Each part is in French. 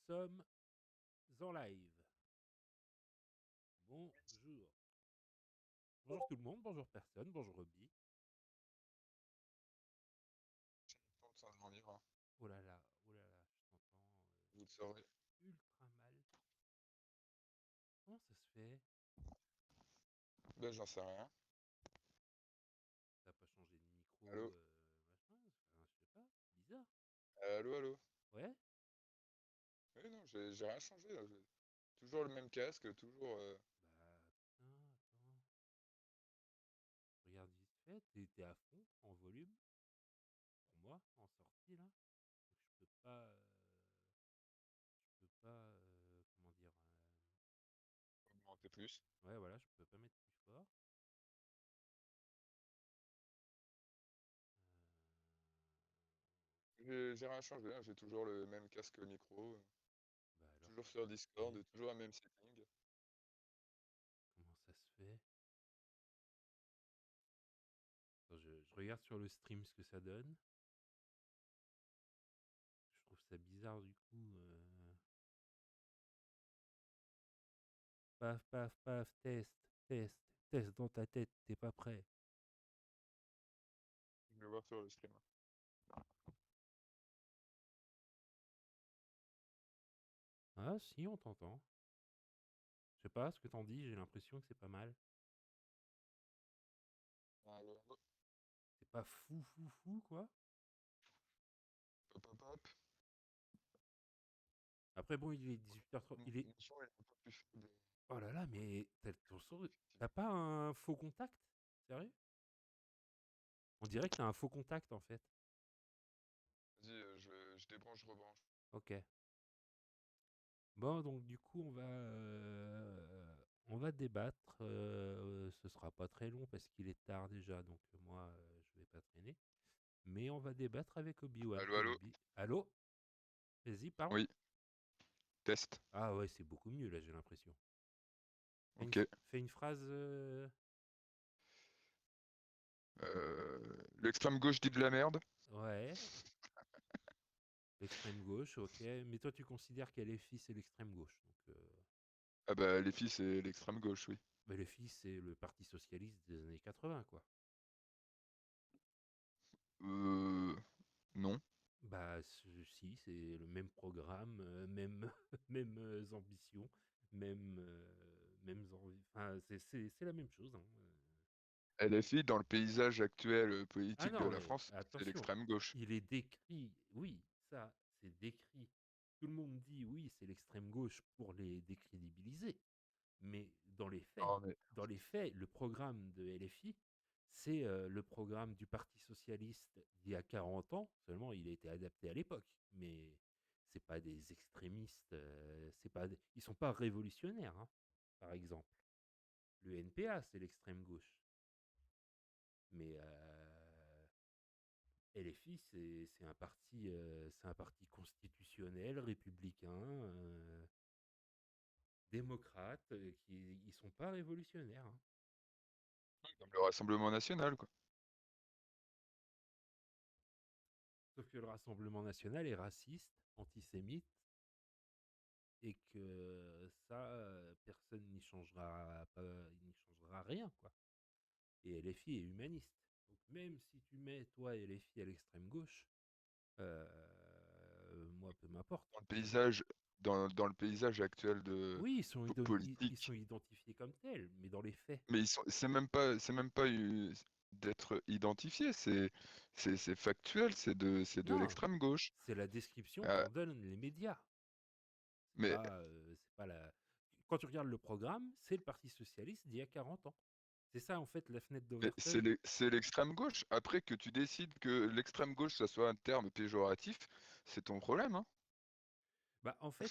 sommes en live. Bonjour. Bonjour tout le monde, bonjour personne, bonjour Roby. J'ai pas le temps de m'en livre. Oh là là, je t'entends Vous le saurez. ultra mal. Comment ça se fait? Ben, j'en sais rien. T'as pas changé de micro, Allô? machin? Enfin, je sais pas, c'est bizarre. Allô, allô? Ouais? Oui, non, j'ai rien changé là. Toujours le même casque, toujours. Bah putain, attends. Je regarde vite fait, t'es à fond, en volume, pour moi, en sortie là. Donc comment dire, Augmenter plus. ouais voilà, je peux pas mettre plus fort. J'ai rien changé, hein. J'ai toujours le même casque micro. Bah alors, Toujours qu'est-ce sur que c'est? Discord, toujours le même setting. Comment ça se fait? Attends, je regarde sur le stream ce que ça donne. Je trouve ça bizarre du coup. Paf, paf, paf, test, test, test dans ta tête, t'es pas prêt. Je vais voir sur le stream. Ah si, on t'entend. Je sais pas ce que t'en dis, j'ai l'impression que c'est pas mal. Allô, allô? C'est pas fou, fou, fou, quoi. Hop, hop, hop. Après bon, il est 18h30, il est... Mon son est un peu plus faible. Oh là là, mais ton son... T'as Effectivement. pas un faux contact? Sérieux? On dirait que t'as un faux contact en fait. Vas-y, je débranche, je rebranche. Ok. Bon, donc du coup, on va débattre. Ce sera pas très long parce qu'il est tard déjà, donc moi, je vais pas traîner. Mais on va débattre avec Obi-Wan Allô, allô? Kenobi. Allô? Vas-y, parle. Oui, test. Ah ouais, c'est beaucoup mieux là, j'ai l'impression. Fais une, Ok. fais une phrase. L'extrême gauche dit de la merde. Ouais, l'extrême gauche, ok. Mais toi, tu considères qu'elle est fils et l'extrême gauche. Donc, Ah bah, les filles, c'est l'extrême gauche, oui. mais le fils, c'est le Parti socialiste des années 80, quoi. Non. Bah, si, c'est le même programme, même, mêmes ambitions, mêmes envies. Enfin, c'est la même chose, hein. LFI, dans le paysage actuel Ah politique de non, la France, c'est attention, l'extrême gauche. il est décrit, oui, ça, c'est décrit. Tout le monde dit oui, c'est l'extrême gauche pour les décrédibiliser. Mais Non, mais dans les faits, le programme de LFI, c'est le programme du Parti socialiste d'il y a 40 ans. Seulement, il a été adapté à l'époque. Mais c'est pas des extrémistes. C'est pas, ils sont pas révolutionnaires, hein, par exemple. Le NPA, c'est l'extrême gauche. Mais LFI, c'est un parti constitutionnel, républicain, démocrate, qui ils sont pas révolutionnaires, hein. comme le Rassemblement national, quoi. Sauf que le Rassemblement national est raciste, antisémite, et que ça, personne n'y changera pas, il n'y changera rien, quoi. Et LFI est humaniste. Donc même si tu mets, toi, LFI à l'extrême gauche, moi, peu m'importe. Dans le paysage, dans le paysage actuel de Oui, ils sont politique. identifiés comme tels, mais dans les faits. Mais c'est même pas d'être identifié, c'est factuel, c'est de Non, l'extrême gauche. c'est la description Euh, qu'en donnent les médias. mais C'est pas la. Quand tu regardes le programme, c'est le Parti socialiste d'il y a 40 ans. C'est ça, en fait, la fenêtre mais c'est d'Overton. c'est l'extrême gauche. Après que tu décides que l'extrême gauche, ça soit un terme péjoratif, c'est ton problème, hein. Bah, en fait,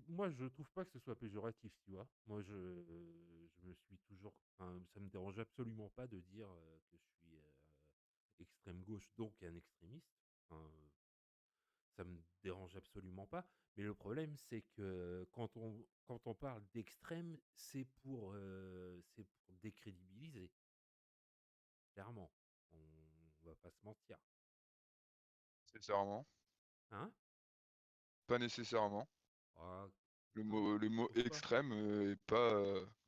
moi, je trouve pas que ce soit péjoratif, tu vois. Moi, je me suis toujours, enfin, ça me dérange absolument pas de dire que je suis extrême gauche, donc un extrémiste. Enfin, ça me dérange absolument pas. Mais le problème, c'est que quand on parle d'extrême, c'est pour décrédibiliser, clairement. On va pas se mentir. Sincèrement. Hein? Pas nécessairement. Ah, Le tu mot trouves pas? extrême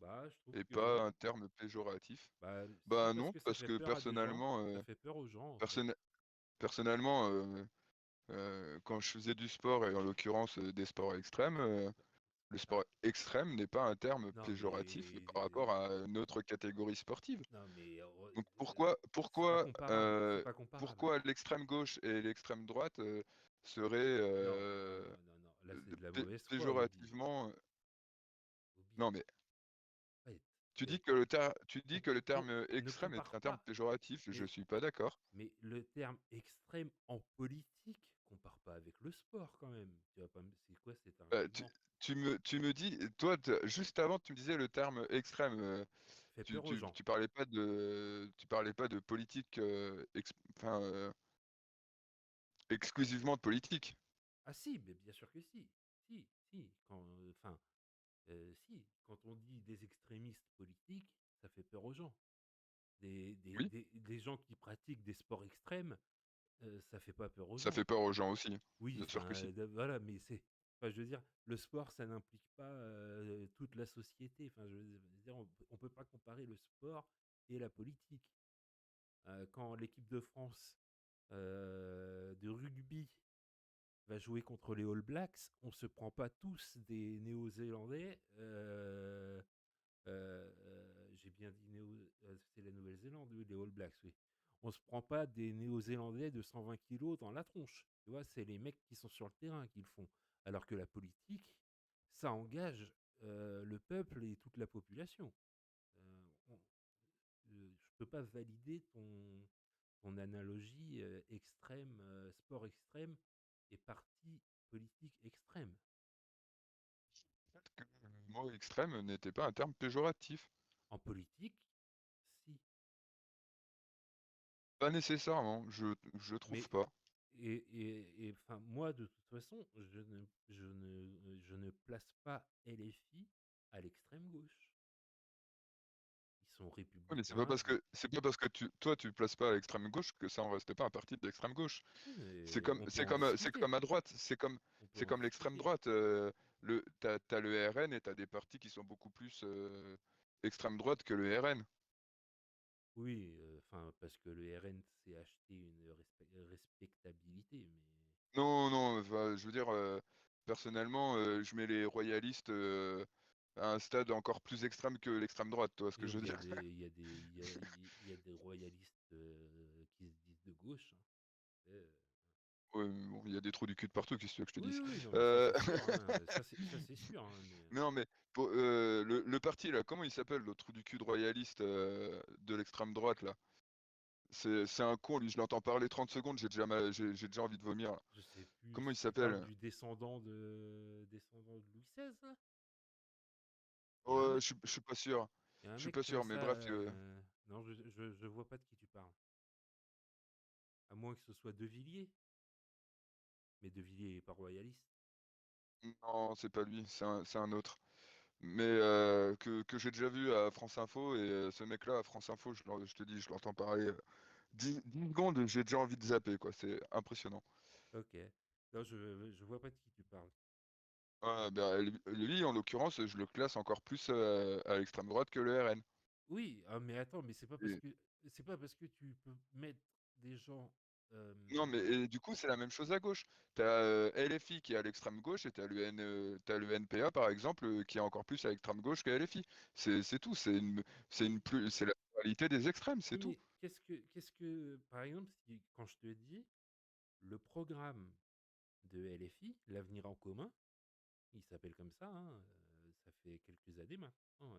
Bah, je trouve est que non. pas un terme péjoratif. Bah, si, Bah parce non, que ça parce fait que peur à des gens. personnellement, Ça fait peur aux gens, en fait. personna- personnellement, quand je faisais du sport et en l'occurrence des sports extrêmes, le Ah, sport extrême n'est pas un terme non, péjoratif mais... par rapport à une autre catégorie sportive. Non, mais Donc c'est pas comparable. pourquoi l'extrême gauche et l'extrême droite seraient Non, non, non, non, non. Là, c'est de la mauvaise foi, Obi. péjorativement Obi, non mais arrête. tu dis que le terme Ne extrême est compare un terme pas. péjoratif, je Mais, suis pas d'accord. mais le terme extrême en politique, compare pas avec le sport, quand même. Tu vas pas c'est quoi cet Bah, argument? tu me dis, juste avant, tu me disais le terme extrême. Fait peur aux gens. Tu parlais pas de politique, enfin, exclusivement de politique. Ah si, mais bien sûr que si. Si, si. Enfin, si. Quand on dit des extrémistes politiques, ça fait peur aux gens. Oui, Des gens qui pratiquent des sports extrêmes, ça fait pas peur aux ça gens. fait peur aux gens aussi. Oui, Bien sûr que enfin, si. voilà, mais c'est, enfin, je veux dire, le sport, ça n'implique pas toute la société. Enfin, je veux dire, on peut pas comparer le sport et la politique. Quand l'équipe de France de rugby va jouer contre les All Blacks, on se prend pas tous des Néo-Zélandais. J'ai bien dit c'est la Nouvelle-Zélande, oui, les All Blacks, oui. On se prend pas des Néo-Zélandais de 120 kilos dans la tronche. Tu vois, c'est les mecs qui sont sur le terrain qui le font. Alors que la politique, ça engage le peuple et toute la population. Je peux pas valider ton analogie extrême, sport extrême et parti politique extrême. Peut-être que le mot extrême n'était pas un terme péjoratif. En politique, si. Pas nécessairement, je trouve Mais pas. enfin, moi, de toute façon, je ne place pas LFI à l'extrême gauche. Ils sont Oui, mais républicains. c'est pas parce que toi tu places pas à l'extrême gauche que ça en reste pas un parti d'extrême gauche. Oui, mais on peut en C'est discuter. comme à droite, On peut c'est en comme l'extrême discuter. droite. T'as le RN et t'as des partis qui sont beaucoup plus extrême droite que le RN. Oui, enfin, parce que le RN s'est acheté une respectabilité, mais Non, non, enfin, je veux dire, personnellement, je mets les royalistes à un stade encore plus extrême que l'extrême droite, tu vois ce que il je veux y a dire? des, il y a des, il y a des royalistes qui se disent de gauche, hein. Euh, Ouais, mais bon, il y a des trous du cul de partout, qu'est-ce que tu veux que je te oui, dise? oui, non, mais ça Euh, c'est sûr, hein. Ça c'est sûr, hein, mais Non, mais le parti là, comment il s'appelle, le trou du cul de royaliste de l'extrême droite là? C'est un con, lui, je l'entends parler 30 secondes, j'ai déjà envie de vomir, là. je sais plus Comment il si tu parles s'appelle? du descendant de Louis XVI, là. Il y a un Ouais, mec, je suis pas sûr. il y a un Je suis mec pas comme sûr, mais ça. bref, Non, je vois pas de qui tu parles. À moins que ce soit De Villiers, mais De Villiers est pas royaliste. non, c'est pas lui, c'est un autre. Mais que j'ai déjà vu à France Info, et ce mec-là, à France Info, je te dis, je l'entends parler 10 secondes, j'ai déjà envie de zapper, quoi, c'est impressionnant. Ok. Non, je vois pas de qui tu parles. Ouais, ben, lui, en l'occurrence, je le classe encore plus à l'extrême droite que le RN. Oui, ah, mais attends, mais Et- c'est pas parce que tu peux mettre des gens. euh, non, mais et du coup, c'est la même chose à gauche. T'as LFI qui est à l'extrême gauche et t'as le NPA, par exemple, qui est encore plus à l'extrême gauche que LFI. C'est tout, c'est la réalité des extrêmes, c'est Oui, tout. mais par exemple, si, quand je te dis le programme de LFI, l'avenir en commun, il s'appelle comme ça, hein, ça fait quelques années maintenant.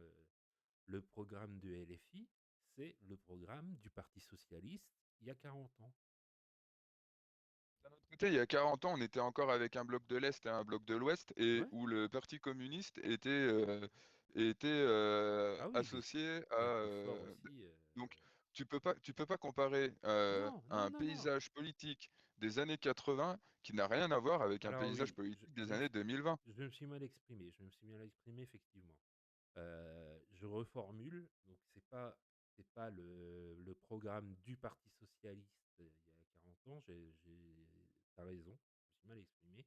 Le programme de LFI, c'est le programme du Parti socialiste il y a 40 ans. D'un autre côté, il y a 40 ans, on était encore avec un bloc de l'Est et un bloc de l'Ouest, et Ouais. où le Parti communiste était Ah oui, associé à. il était fort aussi. Donc, tu peux pas comparer Non, non, un non, non. paysage politique des années 80 qui n'a rien à voir avec un Alors paysage oui, politique des années 2020. je me suis mal exprimé. Je me suis mal exprimé effectivement. Je reformule. Donc c'est pas le programme du Parti socialiste il y a 40 ans. T'as raison. Je me suis mal exprimé.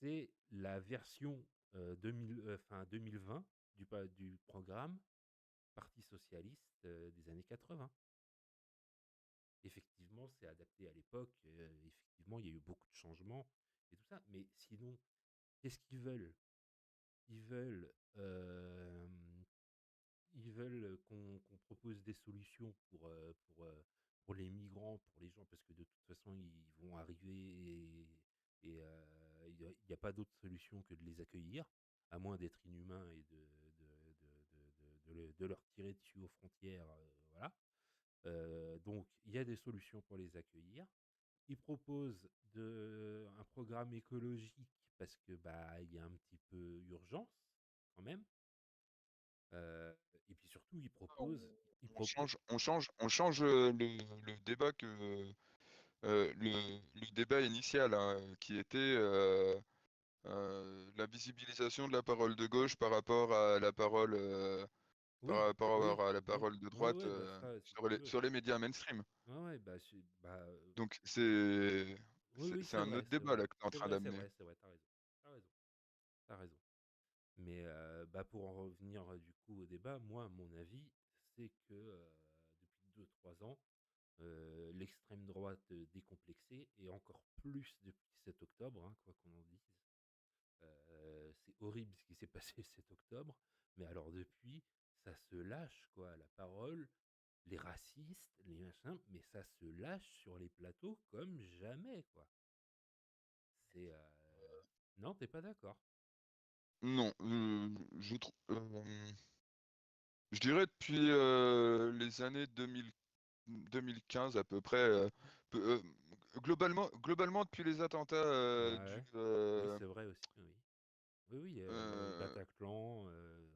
c'est la version 2020 du programme Parti socialiste des années 80. Effectivement, c'est adapté à l'époque. Effectivement, il y a eu beaucoup de changements et tout ça. Mais sinon, qu'est-ce qu'ils veulent? Ils veulent, ils veulent qu'on propose des solutions pour les migrants, pour les gens, parce que de toute façon, ils vont arriver et il n'y a pas d'autre solution que de les accueillir, à moins d'être inhumain et de leur tirer dessus aux frontières. Voilà. Donc, il y a des solutions pour les accueillir. Ils proposent un programme écologique parce que bah il y a un petit peu urgence quand même. Et puis surtout, On, ils on proposent. change, le débat le débat initial, hein, qui était la visibilisation de la parole de gauche par rapport à la parole par Oui, oui, rapport à la oui, parole de ouais, droite ouais, bah ça, si tu veux. sur les médias mainstream. Ouais, ouais, Donc oui, oui, c'est c'est un vrai, autre c'est débat vrai, là que tu es en c'est train vrai, c'est d'amener. vrai, c'est vrai, t'as raison, t'as raison, t'as raison. Mais bah pour en revenir du coup au débat, moi, à mon avis, c'est que depuis 2 3 ans, l'extrême droite décomplexée, et encore plus depuis 7 octobre, hein, quoi qu'on en dise. C'est horrible ce qui s'est passé le 7 octobre, mais alors depuis, ça se lâche, quoi, la parole, les racistes, les machins, mais ça se lâche sur les plateaux comme jamais, quoi. C'est... Non, t'es pas d'accord? Non, je dirais depuis les années 2015 à peu près, peu- euh, globalement depuis les attentats Ouais. Oui, c'est vrai aussi, oui. Oui, oui, euh, Bataclan,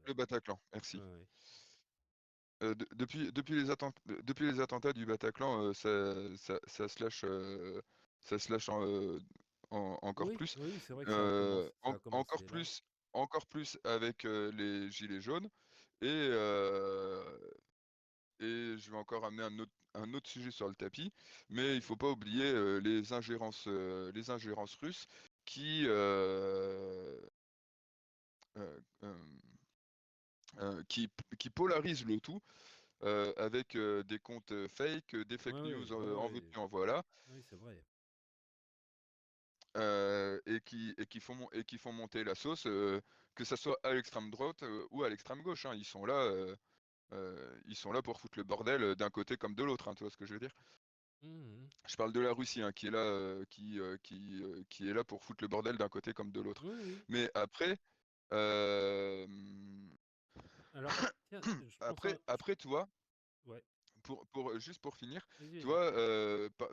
le Bataclan, ouais, merci. ouais. Depuis les attentats du Bataclan, ça se lâche, encore Oui, plus, oui, oui, c'est vrai que Euh, ça en- a encore commencé là. plus, encore plus avec les gilets jaunes. Et, euh, et je vais encore amener un autre sujet sur le tapis, mais il faut pas oublier les ingérences russes qui, euh, euh, qui polarisent le tout avec des comptes fake, des Ouais, fake ouais, news ouais, en veux-tu ouais. en voilà, Oui, c'est vrai. et qui font monter la sauce, que ça soit à l'extrême droite ou à l'extrême gauche, hein. Ils sont là pour foutre le bordel d'un côté comme de l'autre, hein, tu vois ce que je veux dire? Mhm. Je parle de la Russie, hein, qui est là, qui est là pour foutre le bordel d'un côté comme de l'autre. Oui, oui. Mais après, euh, Alors, tiens, je pense à... après, tu vois, Ouais, juste pour finir, vas-y, tu vas-y. vois,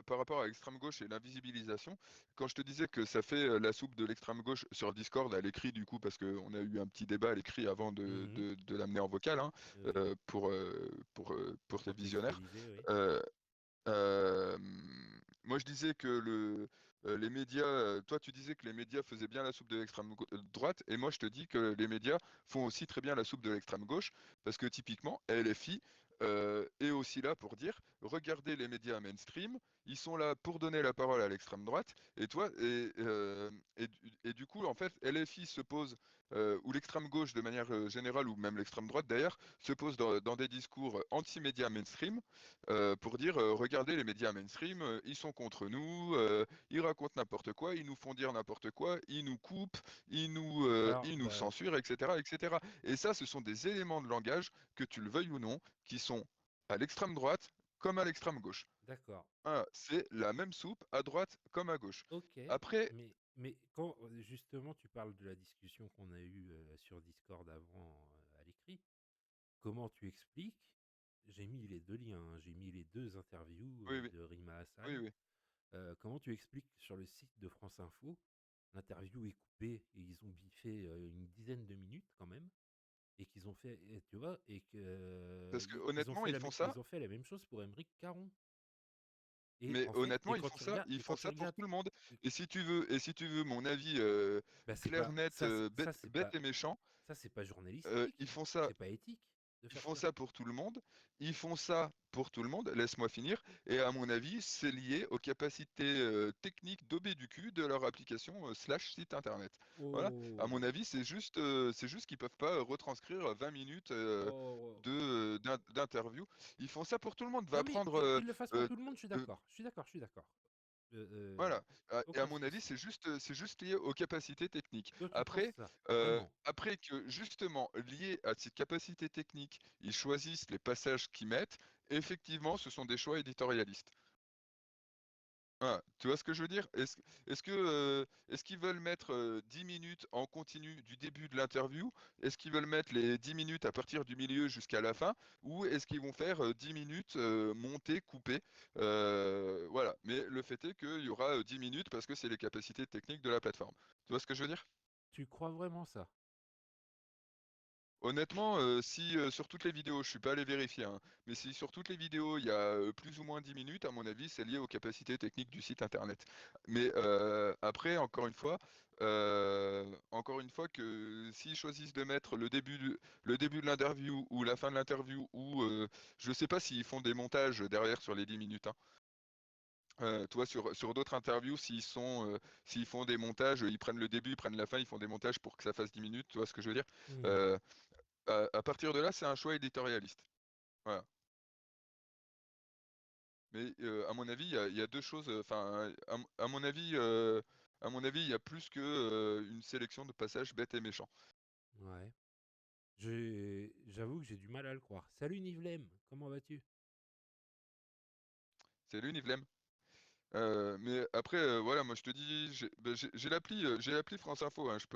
par rapport à l'extrême gauche et l'invisibilisation, quand je te disais que ça fait la soupe de l'extrême gauche sur Discord à l'écrit, du coup, parce qu'on a eu un petit débat à l'écrit avant Mhm. de l'amener en vocal, hein, Oui, pour tes visionnaires. contextualiser, oui. euh, Euh, Moi, je disais que les médias, toi, tu disais que les médias faisaient bien la soupe de l'extrême droite, et moi, je te dis que les médias font aussi très bien la soupe de l'extrême gauche, parce que typiquement, LFI est aussi là pour dire, regardez les médias mainstream, ils sont là pour donner la parole à l'extrême droite, et toi, et du coup, en fait, LFI se pose, ou l'extrême gauche de manière générale, ou même l'extrême droite d'ailleurs, se pose dans des discours anti-médias mainstream pour dire regardez les médias mainstream, ils sont contre nous, ils racontent n'importe quoi, ils nous font dire n'importe quoi, ils nous coupent, Alors, ils nous bah, censurent, etc., etc. Et ça, ce sont des éléments de langage, que tu le veuilles ou non, qui sont à l'extrême droite comme à l'extrême gauche. d'accord. Ah, c'est la même soupe à droite comme à gauche. Ok, Après, mais quand justement tu parles de la discussion qu'on a eue sur Discord avant à l'écrit, comment tu expliques? J'ai mis les deux liens, hein, j'ai mis les deux interviews oui, oui, de Rima oui, Hassan. oui. Comment tu expliques que sur le site de France Info, l'interview est coupée et ils ont biffé une dizaine de minutes quand même, et qu'ils ont fait, et tu vois, et que Parce que honnêtement, ils font ça. ils ont fait la même chose pour Émeric Caron. Et Mais en fait, honnêtement, ils font ça pour tout le monde. et- Et si tu veux mon avis bah c'est clair, pas net, ça, ça c'est bête pas et méchant, ça c'est pas journalistique, ils font ça. c'est pas éthique. de Ils faire font ça? ça pour tout le monde. Ils font ça pour tout le monde. Laisse-moi finir. Et à mon avis, c'est lié aux capacités techniques d'OB du cul de leur application slash site internet. Voilà. À mon Oh! avis, c'est juste qu'ils peuvent pas retranscrire 20 minutes Oh! d'interview. Ils font ça pour tout le monde. Non, Va mais prendre qu'ils le fassent pour euh, tout le monde, je suis euh, d'accord. Je suis d'accord, je suis d'accord. voilà. Et à Aucun mon avis, souci. c'est juste lié aux capacités techniques. Toi, tu penses ça? Vraiment? Après que justement, lié à ces capacités techniques, ils choisissent les passages qu'ils mettent, effectivement, ce sont des choix éditorialistes. Voilà. Tu vois ce que je veux dire? Est-ce qu'ils veulent mettre 10 minutes en continu du début de l'interview? Est-ce qu'ils veulent mettre les 10 minutes à partir du milieu jusqu'à la fin? Ou est-ce qu'ils vont faire 10 minutes montées, coupées? Voilà. Mais le fait est qu'il y aura 10 minutes parce que c'est les capacités techniques de la plateforme. Tu vois ce que je veux dire? Tu crois vraiment ça? Honnêtement, si sur toutes les vidéos, je suis pas allé vérifier, hein, mais si sur toutes les vidéos il y a plus ou moins 10 minutes, à mon avis, c'est lié aux capacités techniques du site internet. Mais après, encore une fois que s'ils choisissent de mettre le début de l'interview ou la fin de l'interview, ou je sais pas s'ils font des montages derrière sur les 10 minutes, hein. Toi, sur d'autres interviews, s'ils font des montages, ils prennent le début, ils prennent la fin, ils font des montages pour que ça fasse 10 minutes, tu vois ce que je veux dire? Mmh. Euh, à partir de là, c'est un choix éditorialiste. Voilà. Mais à mon avis, il y a deux choses. Enfin, à mon avis, il y a plus que une sélection de passages bêtes et méchants. Ouais. J'avoue que j'ai du mal à le croire. Salut Nivlem, comment vas-tu? C'est l'Univlem. Mais après, voilà, moi je te dis, j'ai l'appli France Info, hein. Je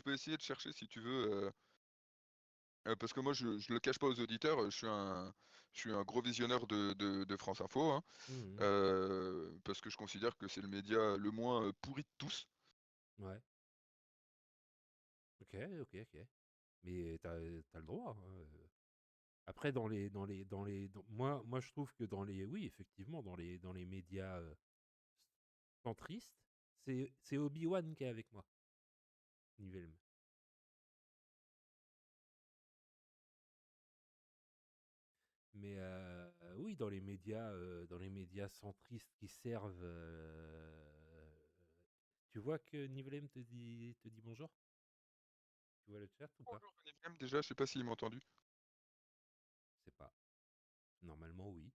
peux essayer de chercher si tu veux, parce que moi je le cache pas aux auditeurs, je suis un gros visionneur de France Info, hein, Mmh. parce que je considère que c'est le média le moins pourri de tous. Ouais. OK, OK, OK. Mais t'as as le droit, hein, Après moi je trouve que oui, effectivement, dans les médias, centristes, c'est Obi-Wan qui est avec moi, Nivelle. Mais oui, dans les médias centristes qui servent, tu vois que Nivellem te dit bonjour? Tu vois le chat ou pas? Bonjour Univem, déjà, je sais pas s'il m'a entendu. Je sais pas. Normalement, oui.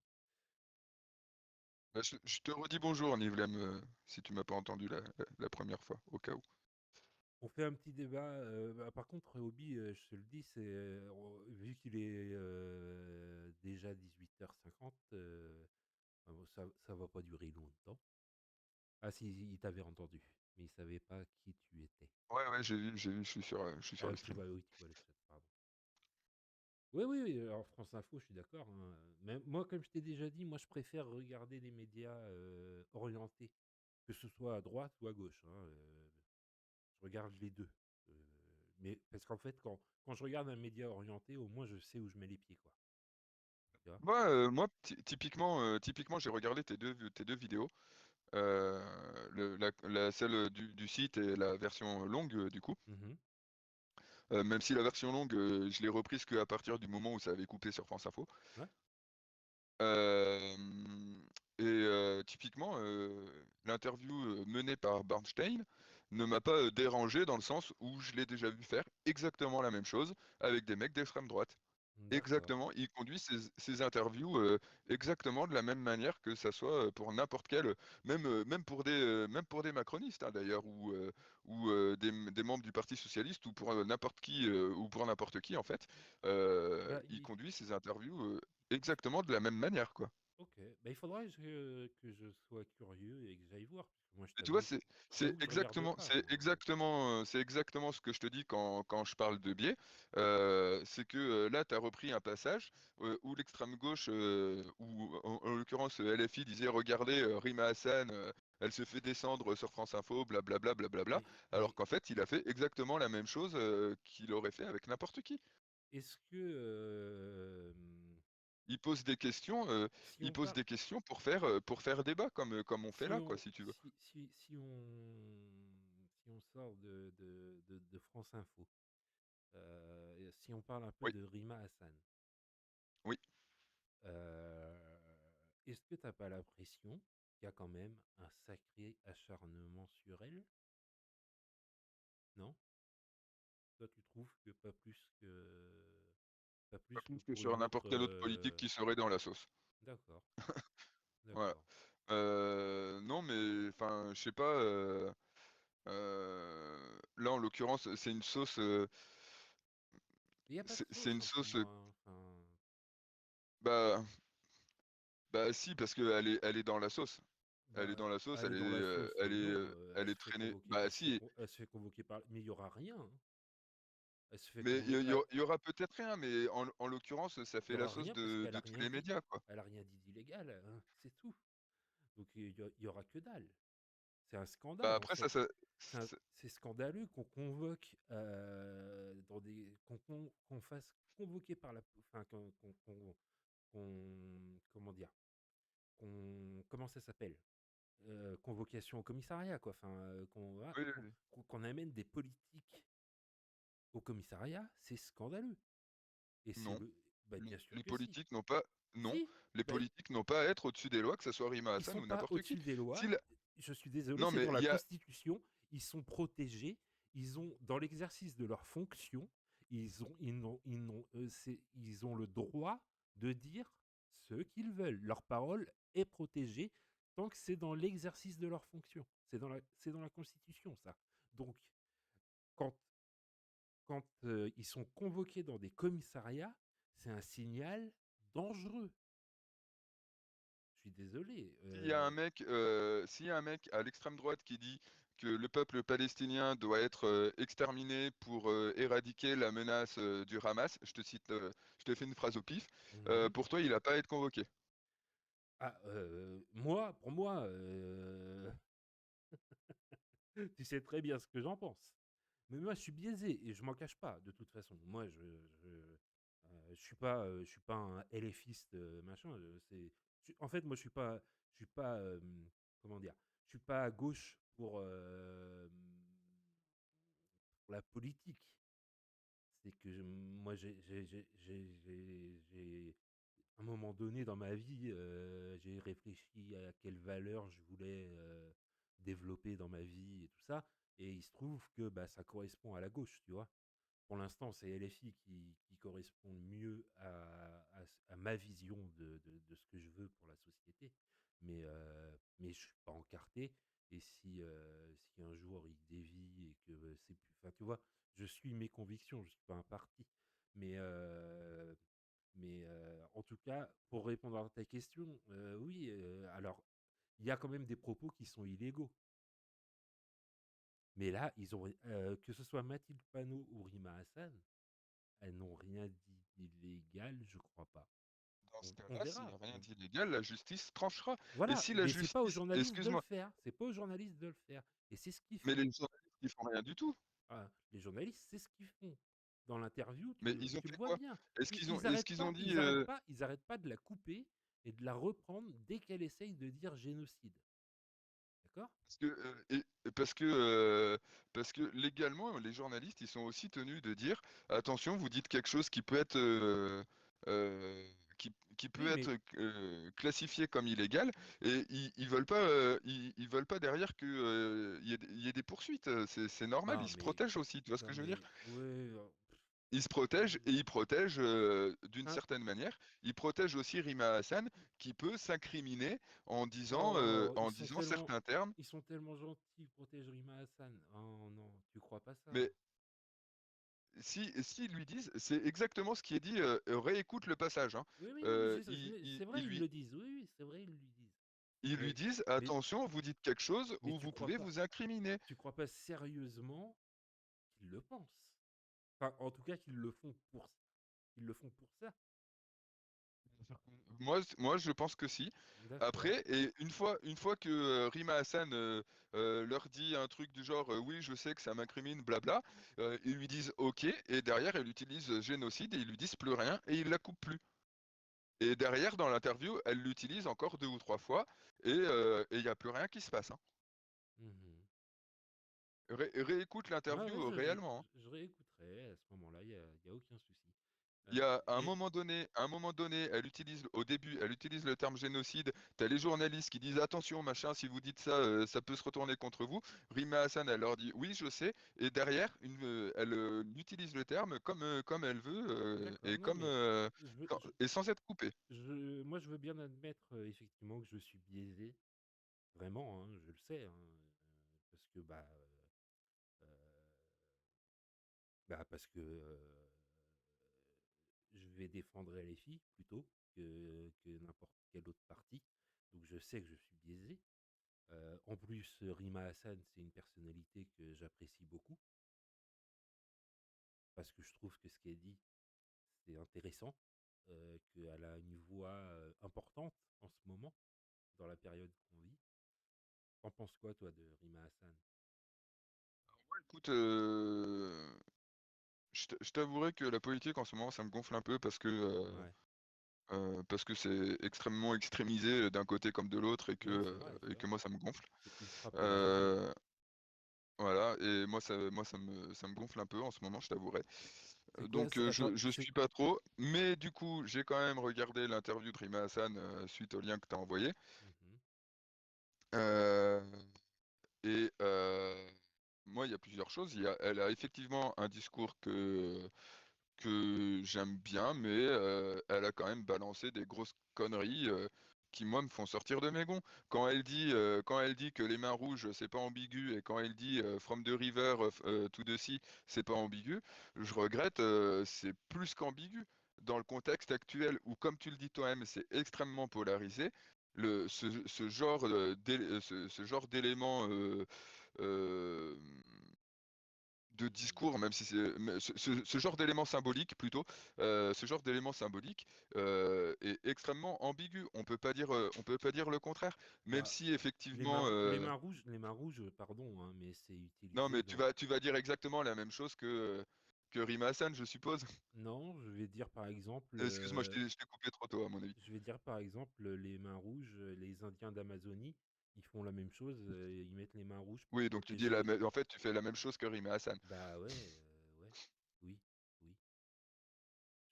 Bah, je te redis bonjour Univem, si tu m'as pas entendu la première fois, au cas où. On fait un petit débat. Par contre, Obi, je te le dis, vu qu'il est déjà 18h50, bon, ça va pas durer longtemps. Ah si, il t'avait entendu, mais il savait pas qui tu étais. Ouais, ouais, j'ai vu, je suis sur le Tu stream. vois, oui, tu vois le chat, pardon. Oui, oui, oui, alors France Info, je suis d'accord, hein. Mais moi, comme je t'ai déjà dit, moi, je préfère regarder les médias orientés, que ce soit à droite ou à gauche, hein. Je regarde les deux. Euh, mais parce qu'en fait, quand je regarde un média orienté, au moins, je sais où je mets les pieds, quoi. Tu vois? Moi, typiquement, j'ai regardé tes deux vidéos, celle du site et la version longue du coup. Mhm. Même si la version longue, je l'ai reprise qu'à partir du moment où ça avait coupé sur France Info. Ouais. Euh, Typiquement, l'interview menée par Bernstein ne m'a pas dérangé dans le sens où je l'ai déjà vu faire exactement la même chose avec des mecs d'extrême droite. D'accord. Exactement, il conduit ses interviews exactement de la même manière que ça soit pour n'importe quel, même pour des macronistes hein, d'ailleurs, ou des membres du Parti socialiste, ou pour n'importe qui, ou pour n'importe qui en fait. Bah, Il conduit ses interviews exactement de la même manière, quoi. ok. Bah, il faudra que je sois curieux et que j'aille voir, parce que moi, Et tu vois, je t'avoue que je regarde pas, moi. c'est exactement ce que je te dis quand je parle de biais. C'est que là, tu as repris un passage où l'extrême gauche, ou en l'occurrence LFI, disait regardez, Rima Hassan, elle se fait descendre sur France Info, blablabla, blablabla. Alors Mais qu'en fait, il a fait exactement la même chose qu'il aurait fait avec n'importe qui. est-ce que Il pose des questions, si on part, pour faire débat, comme on fait si là, quoi, on, si tu veux. si on sort de France Info, Si on parle un peu Oui, de Rima Hassan, oui. euh, est-ce que t'as pas l'impression qu'il y a quand même un sacré acharnement sur elle? Non? Toi, tu trouves que pas Pas plus que plus que pour sur une autre. n'importe quel autre politique qui serait dans la sauce. D'accord, Voilà. d'accord. Non, mais enfin, je sais pas. Là, en l'occurrence, c'est une sauce. Il n'y a pas de C'est sauce une hein, pour sauce. moi, hein. Enfin, Bah, bah, si, parce que elle est dans la sauce. Elle est bah, dans la sauce. aller dans la sauce, non. Elle est traînée. Bah, si. Elle se fait convoquer par. Mais il y aura rien, hein. Elle se fait Mais convoquer. il y aura peut-être rien. Mais en l'occurrence, ça Il y fait la aura sauce rien parce qu'elle de a tous rien les dit. médias, quoi. Elle a rien dit d'illégal, hein, c'est tout. Donc il y aura que dalle. C'est un Bah, scandale en après, fait. ça- C'est scandaleux qu'on convoque dans des qu'on fasse convoquer par la enfin comment dire comment ça s'appelle convocation au commissariat quoi enfin oui, oui, oui. qu'on amène des politiques au commissariat, c'est scandaleux et c'est Non. le bah, bien sûr Les que si. politiques n'ont pas. Non. Si, Les ben, politiques n'ont pas à être au-dessus des lois, que ce soit Rima ils Hassan sont ou pas n'importe qui. au-dessus des Si lois. la- Je suis désolé, Non, c'est mais dans il la y a. Constitution. Ils sont protégés. Ils ont, dans l'exercice de leur fonction, ils ont le droit de dire ce qu'ils veulent. Leur parole est protégée tant que c'est dans l'exercice de leur fonction. C'est dans la Constitution, ça. Donc, quand, quand ils sont convoqués dans des commissariats, c'est un signal dangereux. Je suis désolé. S'il y a un mec à l'extrême droite qui dit que le peuple palestinien doit être exterminé pour éradiquer la menace du Hamas, je te fais une phrase au pif, Mhm. pour toi, il n'a pas à être convoqué. Ah, pour moi, tu sais très bien ce que j'en pense. Mais moi, je suis biaisé et je m'en cache pas, de toute façon. Moi, je suis pas un LFiste, machin. En fait, moi, je suis pas, comment dire, je suis pas à gauche pour la politique. C'est que moi, à un moment donné dans ma vie, j'ai réfléchi à quelles valeurs je voulais développer dans ma vie et tout ça. Et il se trouve que bah, ça correspond à la gauche, tu vois. Pour l'instant, c'est LFI qui correspond le mieux à ma vision de ce que je veux pour la société. Mais je suis pas encarté. Et si un jour il dévie et que c'est plus. Enfin, tu vois, je suis mes convictions, je suis pas un parti. Mais, euh, mais en tout cas, pour répondre à ta question, oui, alors, il y a quand même des propos qui sont illégaux. Mais là, que ce soit Mathilde Panot ou Rima Hassan, elles n'ont rien dit d'illégal, je crois pas. Dans ce On cas-là, s'il n'y verra. a rien d'illégal, la justice tranchera. Et Voilà, si la mais c'est pas aux justice, journalistes de le excuse-moi, faire. C'est pas aux journalistes de le faire. Et c'est ce qu'ils mais font. les journalistes, ils font rien du tout. Ah, les journalistes, c'est ce qu'ils font. Dans l'interview, Mais ils ont tu le fait vois quoi? bien. Est-ce qu'ils ont dit Ils arrêtent pas de la couper et de la reprendre dès qu'elle essaye de dire génocide. D'accord? parce que légalement, les journalistes, ils sont aussi tenus de dire, attention, vous dites quelque chose qui peut être qui peut Oui, mais être classifié comme illégal, et ils veulent pas derrière que il y ait des poursuites. C'est normal, non, ils se protègent aussi. Tu vois ce non, que je veux dire? mais ouais. Ils se protègent et ils protègent d'une Un- certaine manière. Ils protègent aussi Rima Hassan qui peut s'incriminer Oh, en disant certains termes. ils sont tellement gentils, ils protègent Rima Hassan. Oh non, tu crois pas ça? Mais s'ils lui disent, c'est exactement ce qui est dit, réécoute le passage, hein. Oui, oui, oui, c'est Ils vrai, ils lui, le disent. Oui, oui, c'est vrai, ils lui disent. ils lui disent, Mais, attention, vous dites quelque chose mais où vous pouvez vous incriminer. tu crois pas sérieusement qu'ils le pensent. Enfin, en tout cas, qu'ils le font pour ça. Moi, je pense que si. D'accord. Après, et une fois que Rima Hassan leur dit un truc du genre oui, je sais que ça m'incrimine, blabla, ils lui disent OK, et derrière, elle utilise génocide et ils lui disent plus rien et ils la coupent plus. Et derrière, dans l'interview, elle l'utilise encore deux ou trois fois et il n'y a plus rien qui se passe, hein. Mhm. Réécoute Ouais, l'interview ouais, réellement, hein. je réécouterai. j'écouterai. À ce moment-là, il y a aucun souci. Il y a Et à un moment donné, elle utilise au début, elle utilise le terme génocide. T'as les journalistes qui disent attention, machin, si vous dites ça, ça peut se retourner contre vous. Rima Hassan, elle leur dit oui, je sais. Et derrière, elle utilise le terme comme elle veut d'accord, et non, mais je veux, et sans être coupée. moi, je veux bien admettre effectivement que je suis biaisé, vraiment, hein, je le sais, hein, parce que parce que je vais défendre LFI plutôt que n'importe quelle autre partie, donc je sais que je suis biaisé. En plus, Rima Hassan, c'est une personnalité que j'apprécie beaucoup parce que je trouve que ce qu'elle dit, c'est intéressant, qu'elle a une voix importante en ce moment, dans la période qu'on vit. T'en penses quoi, toi, de Rima Hassan? Écoute, je t'avouerai que la politique en ce moment, ça me gonfle un peu Ouais. parce que c'est extrêmement extrémisé d'un côté comme de l'autre Ouais, c'est vrai, c'est et que vrai. moi, ça me gonfle. C'est ultra polarisé. Euh, Voilà, et ça me gonfle un peu en ce moment, je t'avouerai. C'est quoi? Donc Attends, je suis pas trop, mais du coup j'ai quand même regardé l'interview de Rima Hassan suite au lien que tu as envoyé. Mhm. Euh, et moi il y a plusieurs choses. Elle a effectivement un discours que j'aime bien, mais elle a quand même balancé des grosses conneries qui, moi, me font sortir de mes gonds. Quand elle dit que les mains rouges, c'est pas ambigu, et quand elle dit From the river to the sea, c'est pas ambigu, je regrette, c'est plus qu'ambigu. Dans le contexte actuel où, comme tu le dis toi-même, c'est extrêmement polarisé, ce genre d'éléments euh, de Mhm. discours, même si c'est mais ce genre d'élément symbolique plutôt, ce genre d'élément symbolique est extrêmement ambigu. On peut pas dire le contraire, même Bah, si effectivement, les mains rouges, pardon, hein, mais c'est non, utilisé mais dans. tu vas dire exactement la même chose que Rima Hassan, je suppose. Non, je vais dire par exemple, Excuse-moi, je t'ai coupé trop tôt à mon avis. les mains rouges, les Indiens d'Amazonie, ils font la même chose, ils mettent les mains rouges pour Oui, donc tu dis protéger. en fait, tu fais la même chose que Rima Hassan. Bah ouais, ouais, oui, oui.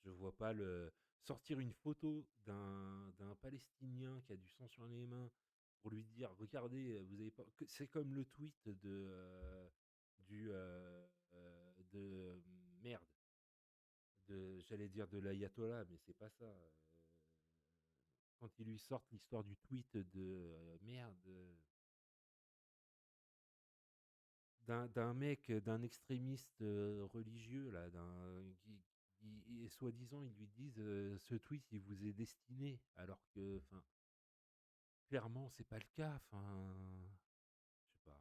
Je vois pas le sortir une photo d'un Palestinien qui a du sang sur les mains pour lui dire regardez, vous avez pas. C'est comme le tweet de merde, j'allais dire de l'ayatollah, mais c'est pas ça. Quand ils lui sortent l'histoire du tweet de merde. D'un mec, d'un extrémiste religieux, là, et soi-disant, ils lui disent ce tweet, il vous est destiné, alors que, enfin, clairement, c'est pas le cas, enfin, je sais pas,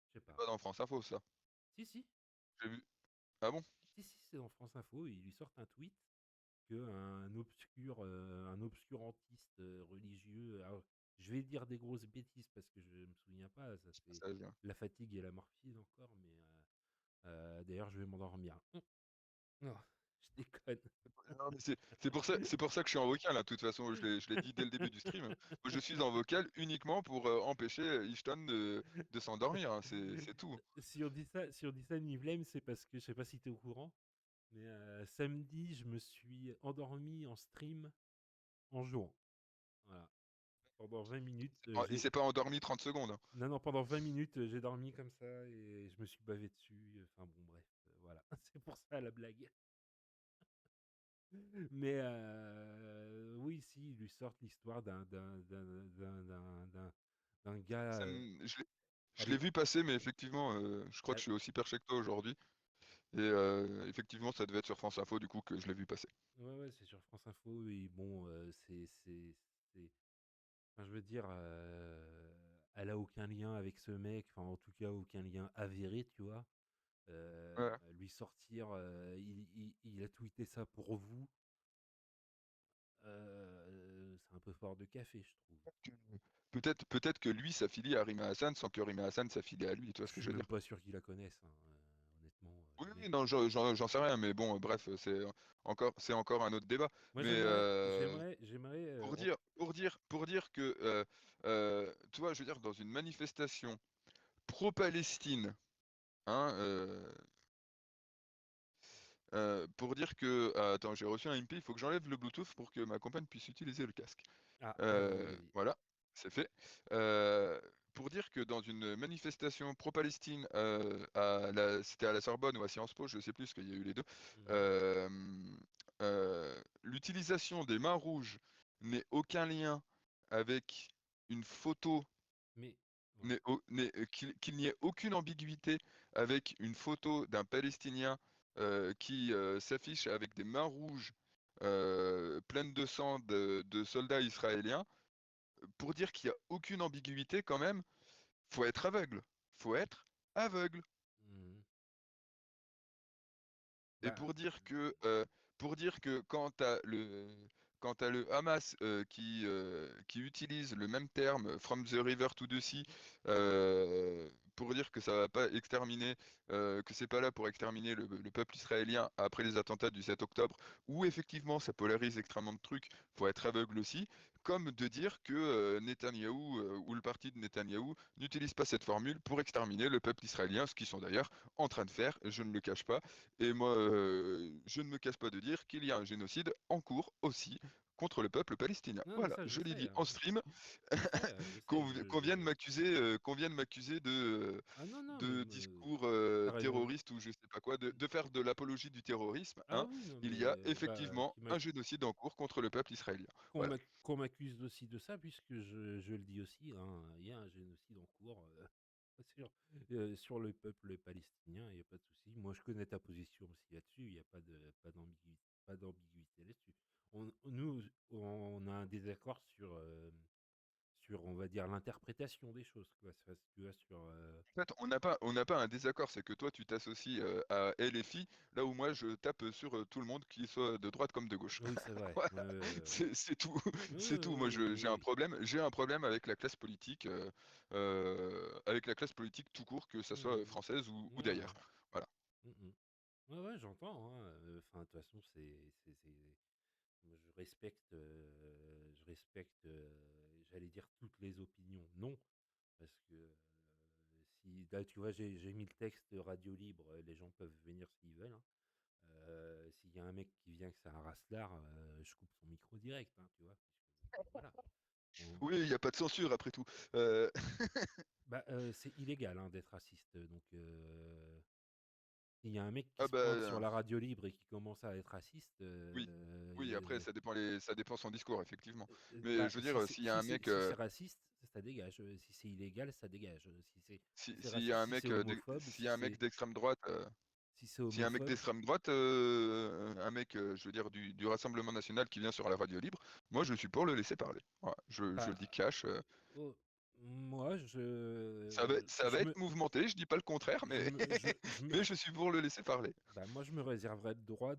je sais C'est pas. pas dans France Info, ça. Si, si, J'ai vu. Ah bon? si, si, c'est dans France Info, ils lui sortent un tweet que un obscurantiste religieux, alors, je vais dire des grosses bêtises parce que je me souviens pas, ça c'est Ça, je- la fatigue et la morphine encore, mais d'ailleurs, je vais m'endormir. Non, je déconne. Non, mais c'est pour ça que je suis en vocal, hein. De toute façon, je l'ai dit dès le début du stream. Moi, je suis en vocal uniquement pour empêcher Ishton de s'endormir, hein. C'est tout. Si on dit ça, Nivlem, c'est parce que je sais pas si tu es au courant, mais samedi, je me suis endormi en stream en jouant. Voilà. Pendant 20 minutes, Il s'est pas endormi 30 secondes, hein. non, non, pendant 20 minutes, j'ai dormi comme ça et je me suis bavé dessus. Enfin bon, bref, voilà. C'est pour ça la blague. Mais oui, si, ils lui sortent l'histoire d'un gars Je l'ai avec. vu passer, mais effectivement, je crois que Ah, je suis aussi perché que toi aujourd'hui. Et effectivement, ça devait être sur France Info, du coup, que je l'ai vu passer. ouais, ouais, c'est sur France Info et bon, enfin, je veux dire, elle a aucun lien avec ce mec, enfin, en tout cas, aucun lien avéré, tu vois. Ouais. Lui sortir, il a tweeté ça pour vous, c'est un peu fort de café, je trouve. Que- peut-être que lui s'affilie à Rima Hassan sans que Rima Hassan s'affilie à lui, tu vois Je ce que suis je veux même dire? pas sûr qu'il la connaisse, hein, honnêtement, Oui, le oui, mec. non, j'en sais rien, mais bon, bref, c'est encore un autre débat. Moi, Mais pour dire que, tu vois, je veux dire, dans une manifestation pro-Palestine, hein, Pour dire que... attends, j'ai reçu un MP, il faut que j'enlève le Bluetooth pour que ma compagne puisse utiliser le casque. Ah, vas-y, vas-y. Voilà, c'est fait. Euh, pour dire que dans une manifestation pro-Palestine, c'était à la Sorbonne ou à Sciences Po, je ne sais plus, parce qu'il y a eu les deux, Mhm. euh, l'utilisation des mains rouges n'ait aucun lien avec une photo, Mais, ouais. qu'il n'y ait aucune ambiguïté avec une photo d'un Palestinien qui s'affiche avec des mains rouges pleines de sang de soldats israéliens, pour dire qu'il n'y a aucune ambiguïté quand même, faut être aveugle. Faut être aveugle. Mhm. Et Bah, pour dire que quand t'as le Hamas qui utilise le même terme, from the river to the sea, pour dire que ça va pas exterminer, que c'est pas là pour exterminer le peuple israélien après les attentats du 7 octobre, où effectivement ça polarise extrêmement de trucs, faut être aveugle aussi, comme de dire que Netanyahou ou le parti de Netanyahou n'utilise pas cette formule pour exterminer le peuple israélien, ce qu'ils sont d'ailleurs en train de faire, je ne le cache pas. Et moi, je ne me casse pas de dire qu'il y a un génocide en cours aussi contre le peuple palestinien. non, mais Voilà, ça, je je l'ai sais, dit hein. en stream, Je sais. qu'on vienne m'accuser Ah non, non, mais de discours t'as raison. terroristes ou je sais pas quoi, de faire de l'apologie du terrorisme, Ah hein. oui, non, Il mais y a bah, effectivement un génocide en cours contre le peuple israélien. Voilà. qu'on m'accuse aussi de ça, puisque je le dis aussi, hein, il y a un génocide en cours sur, sur le peuple palestinien, il n'y a pas de souci. Moi, je connais ta position aussi là-dessus, il n'y a pas d'ambiguïté là-dessus. Nous, on a un désaccord sur, on va dire, l'interprétation des choses, quoi. Tu vois, sur, En fait, on n'a pas un désaccord, c'est que toi, tu t'associes à LFI, là où moi, je tape sur tout le monde, qu'il soit de droite comme de gauche. oui, c'est vrai. Voilà, Ouais, ouais, ouais, ouais. c'est tout, Oui, c'est tout. Moi, oui, oui, oui. j'ai un problème avec la classe politique tout court, que ça soit Mhm. française ou Ouais, d'ailleurs. ouais. Voilà. Mhm. Ouais, ouais, j'entends, hein. Enfin, de toute façon, moi, je respecte, j'allais dire toutes les opinions. Non, parce que si là, tu vois, j'ai mis le texte radio libre, les gens peuvent venir s'ils veulent, hein. S'il y a un mec qui vient que c'est un racelard, je coupe son micro direct, hein, tu vois. Voilà. On- Oui, il n'y a pas de censure après tout. Euh, Bah, c'est illégal, hein, d'être raciste. Donc, il y a un mec qui ah se pointe sur bah la radio libre et qui commence à être raciste. oui. Oui, après, ça dépend son discours, effectivement. Mais Bah, je veux dire, s'il y a un mec, si c'est raciste, ça dégage. Si c'est illégal, ça dégage. Si c'est s'il y a raciste, un si c'est mec, homophobe, s'il y a un mec d'extrême droite, si c'est s'il y a un mec homophobe, d'extrême droite, un mec, je veux dire, du Rassemblement national qui vient sur la radio libre, moi je suis pour le laisser parler. Voilà, je le dis bah, cash. oh, moi, Ça va être mouvementé, je dis pas le contraire, mais, mais je suis pour le laisser parler. bah, moi, je me réserverais le droit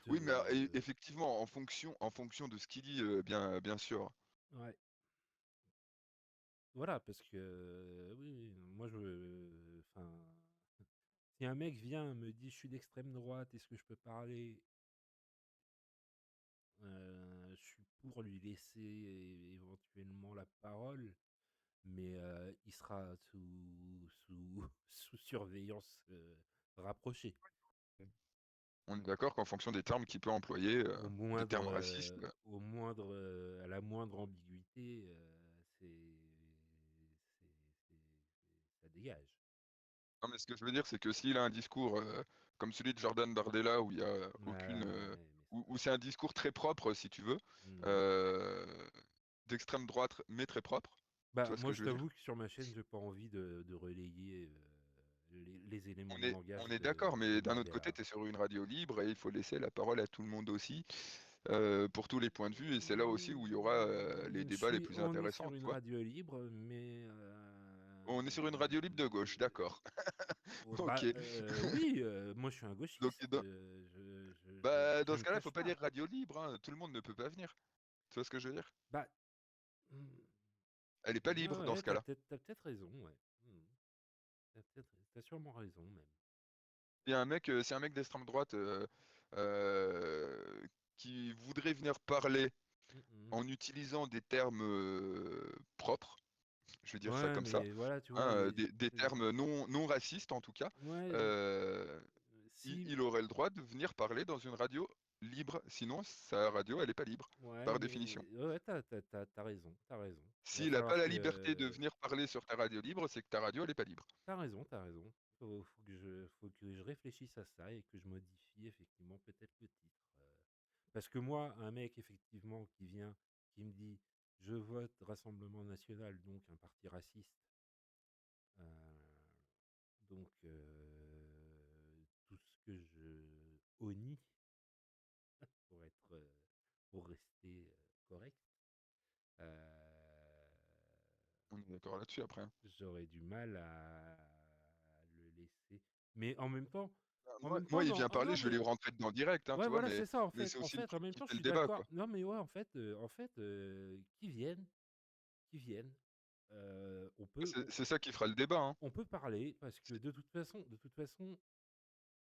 Oui, mais de, effectivement, en fonction de ce qu'il dit, bien sûr. ouais. Voilà, parce que, oui, oui, moi, enfin, si un mec vient me dit je suis d'extrême droite, est-ce que je peux parler? Je suis pour lui laisser éventuellement la parole, mais il sera sous surveillance rapprochée. On est d'accord qu'en fonction des termes qu'il peut employer, des termes racistes, À la moindre ambiguïté, c'est, ça dégage. non, mais ce que je veux dire, c'est que s'il a un discours comme celui de Jordan Bardella, où il y a aucune, Ouais, mais où c'est un discours très propre, si tu veux, hmm. euh, d'extrême droite, mais très propre. Tu Bah, vois ce moi, que je je veux dire? t'avoue que sur ma chaîne, j'ai pas envie de relayer les éléments de On langage est d'accord, de mais d'un autre côté, Bardella. tu es sur une radio libre et il faut laisser la parole à tout le monde aussi, pour tous les points de vue, et c'est là aussi où il y aura les débats les plus On est intéressants, sur tu une vois? radio libre, mais On est sur une radio libre de gauche, d'accord. oh, Ok. bah, oui, moi je suis un Donc, gauchiste, dans je ce ne cas-là, il cache faut pas dire pas. radio libre, hein, tout le monde ne peut pas venir. Tu vois ce que je veux dire? Bah, hmm, Elle n'est pas ouais, libre dans ouais, ce cas-là. t'as peut-être raison, ouais. T'as sûrement raison même. C'est un mec d'extrême droite qui voudrait venir parler Mhm. en utilisant des termes propres, je vais dire ça Ouais, comme ça, mais voilà, tu vois, hein, des termes non racistes en tout cas. ouais, Euh, Si il aurait le droit de venir parler dans une radio libre. Sinon, sa radio, elle n'est pas libre, ouais, par mais définition. ouais, tu raison, tu raison. Va S'il n'a pas falloir la liberté de que venir parler sur ta radio libre, c'est que ta radio, elle n'est pas libre. tu raison, tu raison. Faut que je réfléchisse à ça et que je modifie effectivement peut-être le titre. Parce que moi, un mec effectivement qui vient, qui me dit: «Je vote Rassemblement national, donc un parti raciste», heu, donc tout ce que je honnie pour être, pour rester, correct, heu On est d'accord là-dessus après, hein. j'aurais du mal à le laisser. Mais en même temps Moi, il non, vient ah parler, non, je vais mais lui rentrer dedans direct, hein, ouais, tu vois, voilà, c'est ça, en mais fait. c'est En aussi le fait, en truc même qui temps, je fait le suis débat, d'accord. quoi. Non, mais ouais, qu'ils viennent, qu'ils viennent. On peut, C'est ça qui fera le débat, hein. on peut parler parce que de toute façon,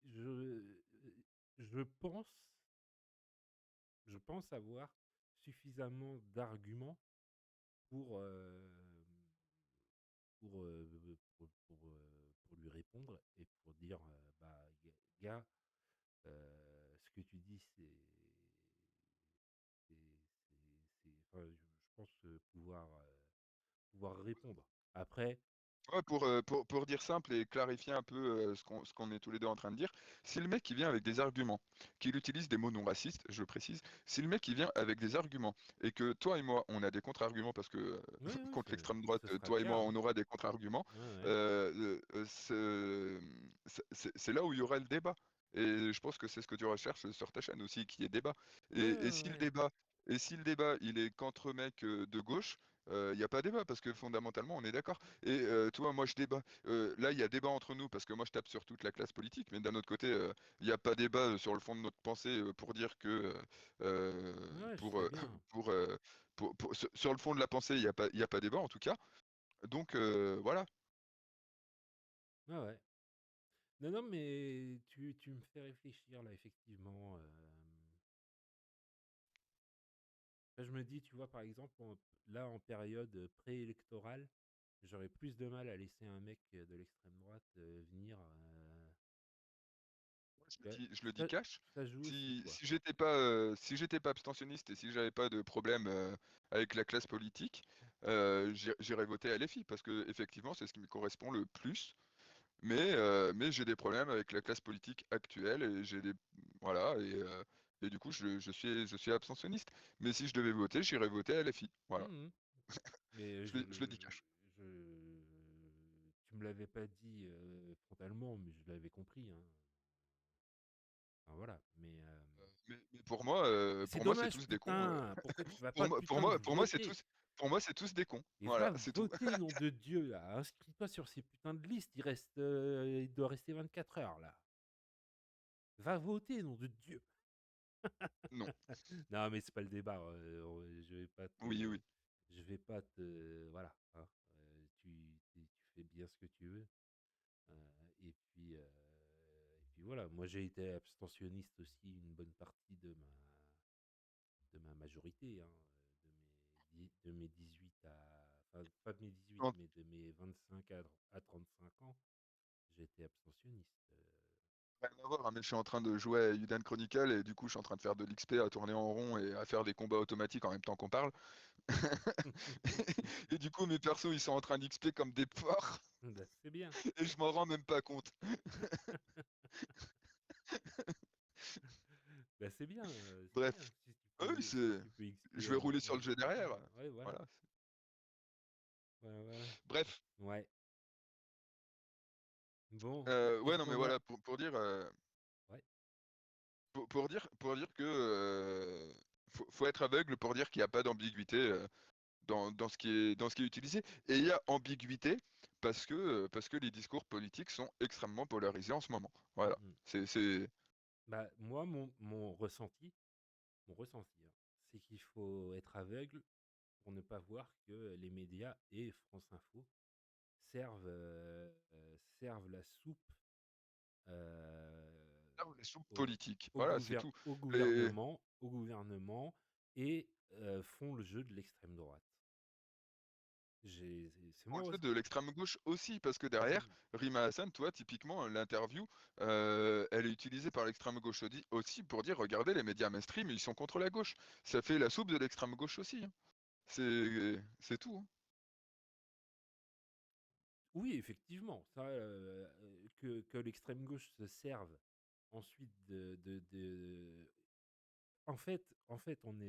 je, je pense, je pense avoir suffisamment d'arguments pour, pour lui répondre et pour dire, bah, gars, ce que tu dis, enfin, je pense pouvoir répondre. Après, Ouais, pour dire simple et clarifier un peu ce qu'on est tous les deux en train de dire, si le mec qui vient avec des arguments, qu'il utilise des mots non racistes, je précise, si le mec qui vient avec des arguments et que toi et moi, on a des contre-arguments parce que oui, oui, contre l'extrême droite, ce sera le toi et cas, moi, hein. on aura des contre-arguments, Ouais, ouais. c'est là où il y aura le débat. Et je pense que c'est ce que tu recherches sur ta chaîne aussi, qu'il y ait débat. Ouais, Et, et ouais, si le ouais. débat, et si le débat, il est qu'entre mecs de gauche, il n'y a pas débat parce que fondamentalement, on est d'accord. Et tu vois, moi je débat. Là, il y a débat entre nous parce que moi je tape sur toute la classe politique, mais d'un autre côté, il n'y a pas débat sur le fond de notre pensée pour dire que Ouais, je pour, sais bien. pour, sur le fond de la pensée, il y a pas débat en tout cas. Donc voilà. Ouais, ouais. Non, non, mais tu me fais réfléchir là, effectivement. Là, je me dis, tu vois, par exemple, là, en période préélectorale, j'aurais plus de mal à laisser un mec de l'extrême droite venir. Moi, Ouais, je le dis ça, cash. ça joue aussi, Si, quoi. si j'étais pas abstentionniste et si j'avais pas de problème avec la classe politique, j'irais voter à LFI parce que effectivement, c'est ce qui me correspond le plus. Mais j'ai des problèmes avec la classe politique actuelle et j'ai des voilà et du coup je suis abstentionniste. Mais si je devais voter, j'irais voter à LFI. Voilà, Mhm. Mais je le dis cash. tu me l'avais pas dit frontalement, mais je l'avais compris, hein. Enfin, voilà. Mais pour moi, C'est c'est dommage, tous des cons. putain. Pourquoi tu vas Pour pas, moi, pour putain, de moi, pour moi, voter? c'est tous des cons. Et va Voilà, c'est tout. voter, nom de Dieu, là. Inscris-toi sur ces putains de listes. Il doit rester 24 heures, là. Va voter, nom de Dieu. Non. Non, mais c'est pas le débat. Oui, oui. Je vais pas te. Voilà, hein. Tu fais bien ce que tu veux. Et puis voilà. Moi, j'ai été abstentionniste aussi une bonne partie de ma majorité, hein, de mes 18 à. Enfin, pas de mes 18, Non, mais de mes 25 à 35 ans, j'ai été abstentionniste. rien à voir, hein, mais je suis en train de jouer à Euden Chronicle et du coup, je suis en train de faire de l'XP à tourner en rond et à faire des combats automatiques en même temps qu'on parle. Et du coup, mes persos, ils sont en train d'XP comme des porcs Bah, c'est bien. et je m'en rends même pas compte. Bah, c'est bien, c'est bien. Bref, oui, Si tu peux je XP vais en, rouler sur en le jeu XP, derrière. ouais, voilà. Voilà. Voilà, voilà. Bref, Ouais. Bon, ouais, est-ce non, mais qu'on va. voilà, pour dire, Ouais. pour dire que faut être aveugle pour dire qu'il n'y a pas d'ambiguïté dans ce qui est utilisé. Et il y a ambiguïté parce que les discours politiques sont extrêmement polarisés en ce moment. Voilà. Mhm. C'est. Bah, moi, mon ressenti, hein, c'est qu'il faut être aveugle pour ne pas voir que les médias et France Info servent la soupe Là où les soupes au, politiques. Voilà, c'est tout. au Les- gouvernement et font le jeu de l'extrême droite. C'est Pour le moi jeu aussi. de l'extrême gauche aussi, parce que Ah derrière, oui. Rima Hassan, toi, typiquement, l'interview, elle est utilisée par l'extrême gauche aussi pour dire, regardez, les médias mainstream, ils sont contre la gauche. Ça fait la soupe de l'extrême gauche aussi, hein. C'est tout, hein. Oui, effectivement, ça, que l'extrême gauche se serve ensuite en fait, on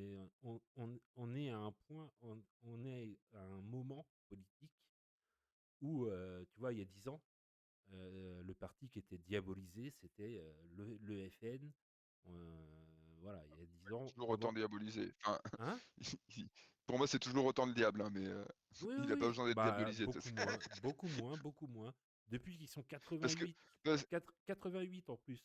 est à un point, on est à un moment politique où, tu vois, il y a 10 ans, le parti qui était diabolisé, c'était, le FN. Voilà, il y a 10 ans, Toujours autant pendant diabolisé. Enfin, hein? pour moi, c'est toujours autant le diable, hein, mais Oui, oui, il a pas oui, besoin d'être bah, diabolisé, tu beaucoup sais. moins, beaucoup moins, beaucoup moins. Depuis qu'ils sont Parce que, 88, parce- 88 en plus,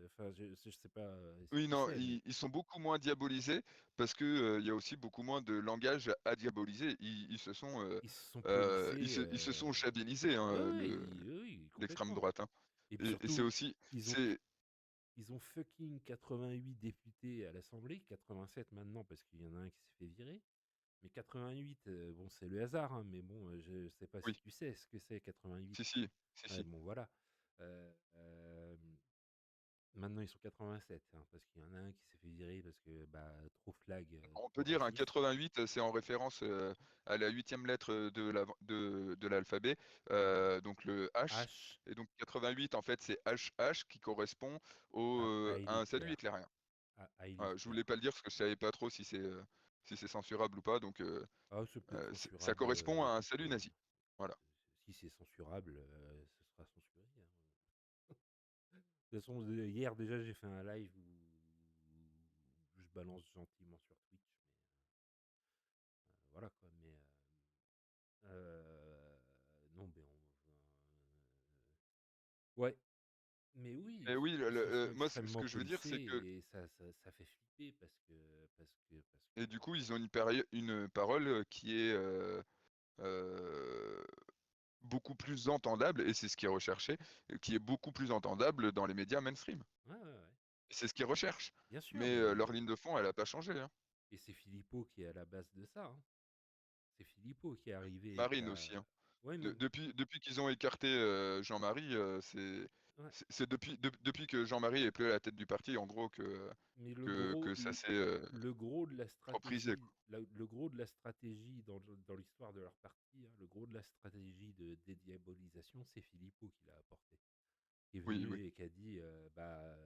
enfin, je sais pas si oui, tu non, sais, mais ils sont beaucoup moins diabolisés parce que il y a aussi beaucoup moins de langage à diaboliser. Ils se sont, ils se sont policés. ils se sont chavinisés, hein, Ouais, ouais, oui, oui, l'extrême complètement. droite, hein. Et puis Et c'est surtout, aussi, ils ont, c'est, ils ont fucking 88 députés à l'Assemblée, 87 maintenant parce qu'il y en a un qui s'est fait virer. Mais 88, bon, c'est le hasard, hein, mais bon, je sais pas si oui, tu sais ce que c'est 88. si, si, si, Ouais, si. bon, voilà. Euh, euh, Maintenant, ils sont 87, hein, parce qu'il y en a un qui s'est fait virer parce que bah, trop flag, On peut trop dire un raciste. 88, c'est en référence à la huitième lettre de l'alphabet, donc le H. H Et donc 88, en fait, c'est HH qui correspond à à un Hitler. salut hitlérien. À Je Hitler. voulais pas le dire parce que je savais pas trop si c'est censurable ou pas, donc Ah, c'est peut-être ça censurable. correspond à un Écoute, salut nazi. Voilà. si c'est censurable, ce sera censuré, hein. De toute façon, hier déjà, j'ai fait un live où je balance gentiment sur Twitch. Mais voilà quoi. Mais non, mais ouais. Mais oui, Et oui, ils sont moi, ce extrêmement que je veux dire, policés c'est que, et ça fait flipper parce que et du coup, ils ont une parole qui est euh, beaucoup plus entendable, et c'est ce qui est recherché, qui est beaucoup plus entendable dans les médias mainstream. ouais, ouais, ouais. Et c'est ce qu'ils recherchent. Bien sûr, Mais mais leur ligne de fond, elle n'a pas changé, hein. et c'est Philippot qui est à la base de ça, hein. C'est Philippot qui est arrivé et qui Marine a aussi, hein. ouais, mais Depuis qu'ils ont écarté Jean-Marie, ouais, c'est depuis que Jean-Marie est plus à la tête du parti, en gros, mais que ça s'est le gros de la reprisé, stratégie, quoi. le gros de la stratégie dans l'histoire de leur parti, hein, le gros de la stratégie de dédiabolisation, c'est Philippot qui l'a apporté. Qui est Oui, oui. venu et qui a dit, bah,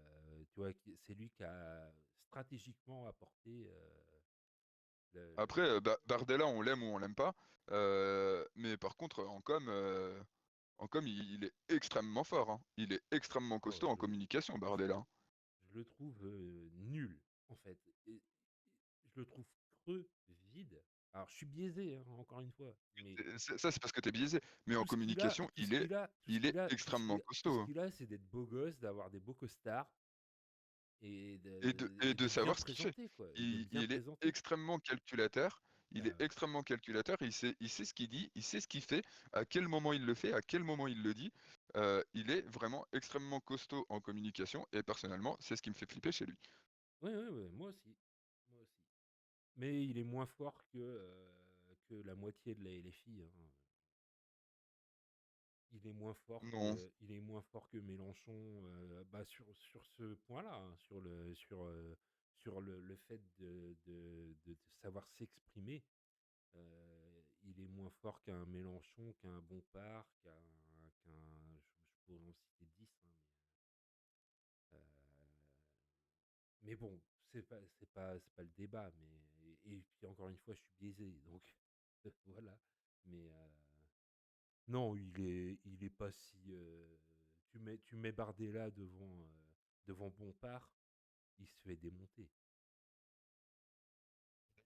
tu vois, c'est lui qui a stratégiquement apporté Après, le. Bardella, on l'aime ou on l'aime pas. Mais par contre, en com, il est extrêmement fort, hein. Il est extrêmement Oh, costaud en communication, Bardella, hein. je le trouve nul, en fait. Et je le trouve creux, vide. Alors, je suis biaisé, hein, encore une fois, mais Ça, c'est parce que tu es biaisé. Mais en tout ce qu'il a, communication, tout ce qu'il a, tout ce il est qu'il a, extrêmement tout ce costaud, hein. qu'il a, c'est d'être beau gosse, d'avoir des beaux costards Et et de de bien savoir ce qu'il fait. présenter, quoi, et de bien Il est présenter. extrêmement calculateur. Il est Bah, extrêmement calculateur. Il sait ce qu'il dit, il sait ce qu'il fait, à quel moment il le fait, à quel moment il le dit. Il est vraiment extrêmement costaud en communication. Et personnellement, c'est ce qui me fait flipper chez lui. ouais, ouais, ouais, moi aussi. Moi aussi. Mais il est moins fort que la moitié de la LFI, hein. Non. Il est moins fort que Mélenchon, bah, sur ce point-là, hein, sur le fait de savoir s'exprimer. Il est moins fort qu'un Mélenchon, qu'un Bompard, je pourrais en citer 10, hein, mais bon, c'est pas le débat. Et puis encore une fois, je suis biaisé, donc voilà. Mais non, il est pas si. Tu mets Bardella devant Bompard, il se fait démonter.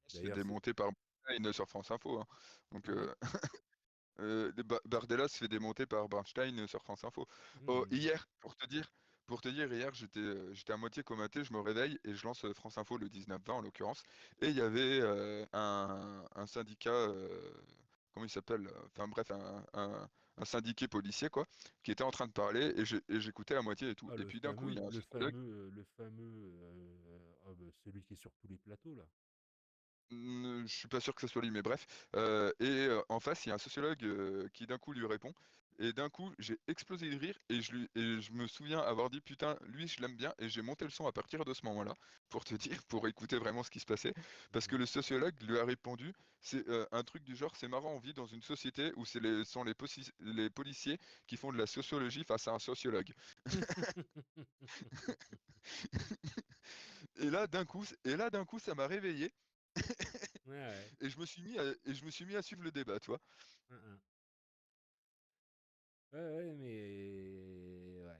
Il se fait D'ailleurs, c'est. démonter par Bernstein sur France Info, hein. Donc, Ah oui? Bardella se fait démonter par Bernstein sur France Info. Oh, Hmm. hier, pour te dire, hier, j'étais à moitié comaté, je me réveille et je lance France Info le 19-20 en l'occurrence. Et il y avait un syndicat, comment il s'appelle? Enfin bref, un syndiqué policier, quoi, qui était en train de parler et j'écoutais à moitié et tout. Ah, Et le puis d'un coup, il y fameux, a un le sociologue. fameux, le fameux, ah, bah, celui qui est sur tous les plateaux là. Je suis pas sûr que ce soit lui, mais bref. En face, il y a un sociologue qui d'un coup lui répond. Et d'un coup, j'ai explosé de rire et je me souviens avoir dit putain, lui, je l'aime bien. Et j'ai monté le son à partir de ce moment-là, pour te dire, pour écouter vraiment ce qui se passait. Parce que Mmh. le sociologue lui a répondu, c'est un truc du genre, c'est marrant, on vit dans une société où sont les policiers qui font de la sociologie face à un sociologue. Et là, d'un coup, ça m'a réveillé Ouais, ouais. et je me suis mis à suivre le débat, tu vois. Hein, hein. Ouais, ouais, mais ouais.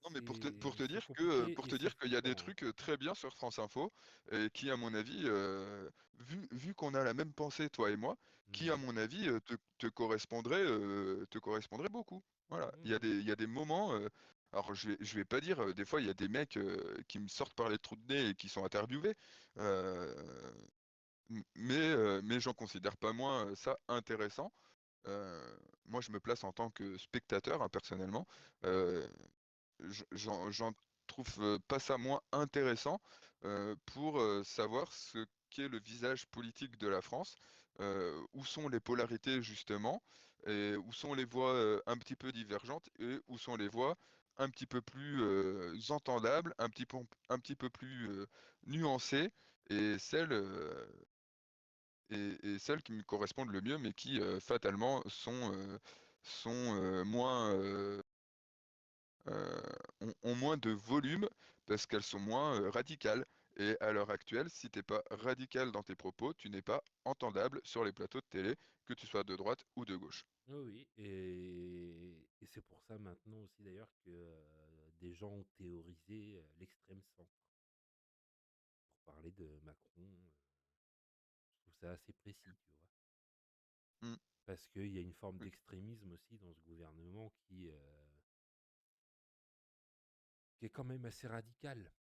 Non, mais pour te C'est dire compliqué pour et te c'est dire qu'il y a des flippant, hein. trucs très bien sur France Info et qui, à mon avis, vu qu'on a la même pensée, toi et moi, qui, à Mmh. mon avis, te correspondrait beaucoup. Voilà. Mmh. Il y a des moments. Alors, je vais pas dire, des fois, il y a des mecs qui me sortent par les trous de nez et qui sont interviewés. euh, mais j'en considère pas moins ça intéressant. Moi, je me place en tant que spectateur, hein, personnellement. Euh, j'en trouve pas ça moins intéressant pour savoir ce qu'est le visage politique de la France, où sont les polarités justement, et où sont les voix un petit peu divergentes et où sont les voix un petit peu plus entendables, un petit peu plus nuancées et et celles qui me correspondent le mieux, mais qui fatalement sont moins ont moins de volume parce qu'elles sont moins radicales. Et à l'heure actuelle, si t'es pas radical dans tes propos, tu n'es pas entendable sur les plateaux de télé, que tu sois de droite ou de gauche. Oui, oui, et c'est pour ça maintenant aussi d'ailleurs que des gens ont théorisé l'extrême centre pour parler de Macron. Je trouve ça assez précis, tu vois. Mm. Parce qu'il y a une forme Oui. d'extrémisme aussi dans ce gouvernement qui est quand même assez radical.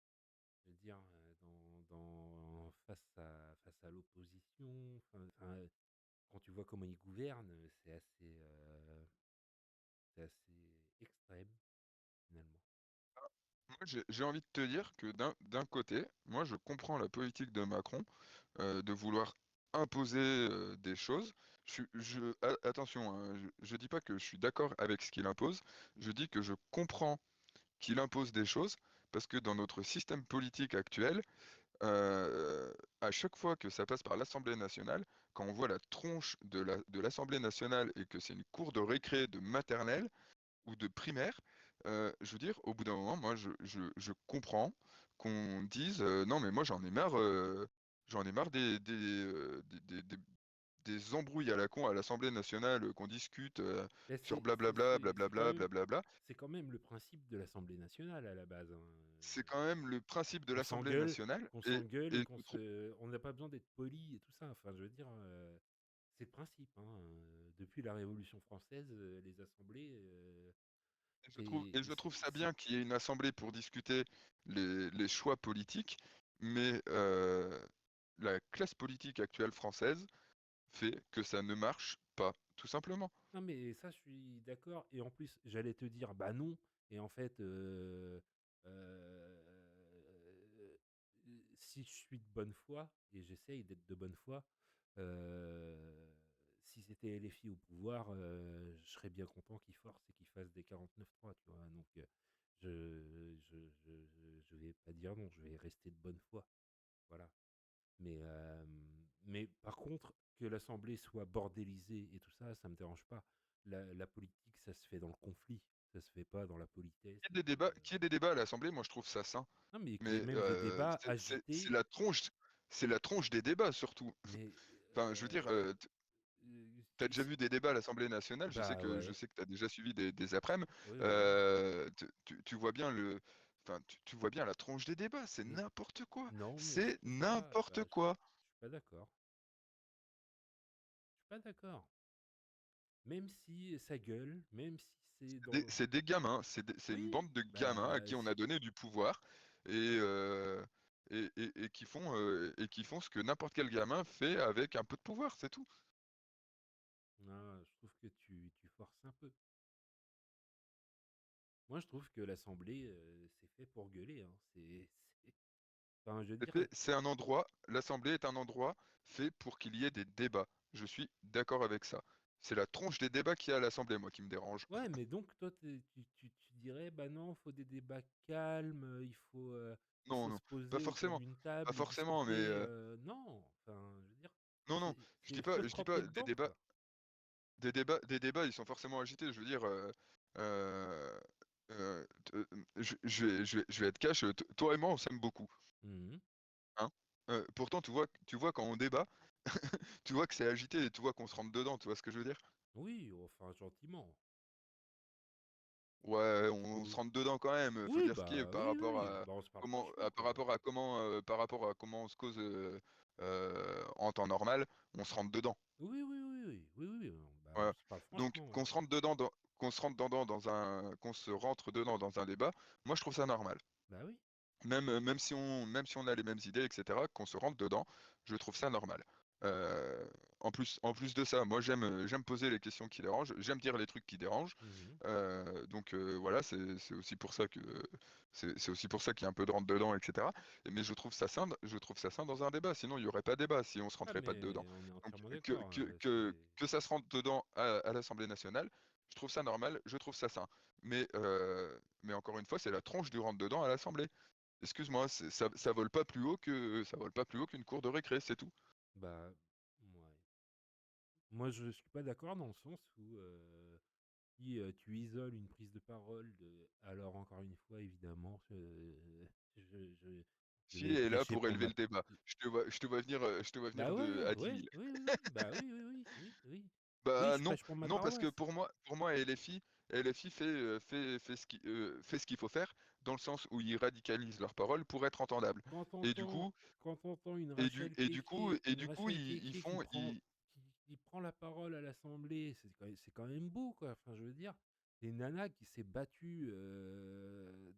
Je veux dire, face à l'opposition, quand tu vois comment il gouverne, c'est assez extrême finalement. Moi, j'ai envie de te dire que d'un côté, moi, je comprends la politique de Macron de vouloir imposer des choses. Attention, hein, je dis pas que je suis d'accord avec ce qu'il impose, je dis que je comprends qu'il impose des choses parce que dans notre système politique actuel, à chaque fois que ça passe par l'Assemblée nationale, quand on voit la tronche de l'Assemblée nationale et que c'est une cour de récré de maternelle ou de primaire, je veux dire, au bout d'un moment, moi, je comprends qu'on dise non, mais moi, j'en ai marre des embrouilles à la con à l'Assemblée nationale qu'on discute Mais sur blablabla, blablabla, blablabla. c'est quand même le principe de l'Assemblée nationale à la base, hein. C'est quand même le principe de Qu'on l'Assemblée s'engueule, nationale qu'on s'engueule et et qu'on je trouve se, on n'a pas besoin d'être poli et tout ça. Enfin, je veux dire, c'est le principe, hein. Depuis la Révolution française, les assemblées, et je trouve ça c'est bien qu'il y ait une assemblée pour discuter les choix politiques, mais la classe politique actuelle française fait que ça ne marche pas, tout simplement. non, mais ça, je suis d'accord. Et en plus, j'allais te dire, bah non. Et en fait, euh, si je suis de bonne foi, et j'essaye d'être de bonne foi, euh, si c'était LFI au pouvoir, je serais bien content qu'ils forcent et qu'ils fassent des 49-3, tu vois. Donc, je vais pas dire non, je vais rester de bonne foi. Voilà. Mais par contre, que l'Assemblée soit bordélisée et tout ça, ça me dérange pas. La politique, ça se fait dans le conflit, ça se fait pas dans la politesse. Qu'il y ait des débats à l'Assemblée, moi je trouve ça sain. Non, mais qu'il y ait Mais même des débats c'est agités, c'est la tronche des débats surtout. mais Enfin, je veux dire, t'as déjà c'est- vu des débats à l'Assemblée nationale, bah je ouais, sais que t'as déjà suivi des après-midi. oui, oui. Tu vois bien tu vois bien la tronche des débats, c'est Mais n'importe quoi. non, mais je C'est trouve pas. n'importe Bah, quoi. je suis pas d'accord. Je suis pas d'accord. Même si ça gueule, même si c'est dans. C'est des gamins, c'est une Oui, bande de gamins à bah qui on a donné du pouvoir et, et qui font ce que n'importe quel gamin fait avec un peu de pouvoir, c'est tout. non, je trouve que tu forces un peu. Moi, je trouve que l'Assemblée, c'est fait pour gueuler, hein. C'est enfin, je veux dire, C'est un endroit, l'Assemblée est un endroit fait pour qu'il y ait des débats. Je suis d'accord avec ça. C'est la tronche des débats qu'il y a à l'Assemblée, moi, qui me dérange. ouais, mais donc toi, tu dirais: «Bah non, faut des débats calmes, il Non, faut non, se pas poser autour forcément. d'une Pas table et forcément, mais discuter», non, enfin, je veux dire, non, non, faut se je dis tremper pas dedans, quoi. des débats, ils sont forcément agités. Je veux dire, euh, je vais être cash. Toi et moi, on s'aime beaucoup, Mmh. hein. Pourtant, tu vois quand on débat, tu vois que c'est agité et tu vois qu'on se rentre dedans. Tu vois ce que je veux dire? Oui, enfin gentiment. Ouais, on se Faut rentre dedans quand même. Faut Oui, dire ce qui est bah, par oui, rapport oui, à bah, on se parle franchement, par quoi. rapport à comment on se cause en temps normal. On se rentre dedans. Oui, oui, oui, oui, oui, oui, bah, on Voilà. se parle Donc franchement, ouais. qu'on se rentre dedans dans un débat, moi je trouve ça normal. Bah, oui. Même si on a les mêmes idées, etc., qu'on se rentre dedans, je trouve ça normal. Euh, en plus de ça, moi j'aime poser les questions qui dérangent, j'aime dire les trucs qui dérangent. Mmh. Donc voilà, c'est aussi pour ça que c'est aussi pour ça qu'il y a un peu de rentre dedans, etc. Mais je trouve ça sain dans un débat. Sinon il y aurait pas débat si on se Ah, rentrait pas dedans. mais on est Donc entièrement d'accord, c'est que ça se rentre dedans à l'Assemblée nationale, je trouve ça normal, je trouve ça sain. Mais encore une fois, c'est la tronche du rentre dedans à l'Assemblée. Excuse-moi, ça vole pas plus haut que ça vole pas plus haut qu'une cour de récré, c'est tout. bah, mouais. Moi, je suis pas d'accord dans le sens où, si, tu isoles une prise de parole alors encore une fois, évidemment, je Fille vais est là prêcher pour pour élever ma le débat. je te vois venir bah, de ouais, à 10 ouais, 000. oui, oui, oui, bah, oui, oui, oui, oui, oui. Oui, Bah je non, prêche pour ma non parce que paroisse. pour moi LFI fait ce qu'il faut faire dans le sens où ils radicalisent leurs paroles pour être entendables. Quand Et du coup, on entend une Rachel du coup, ils Keke font, ils, qui prend la parole à l'Assemblée, c'est quand même beau, quoi. Enfin, je veux dire, c'est une nana qui s'est battue,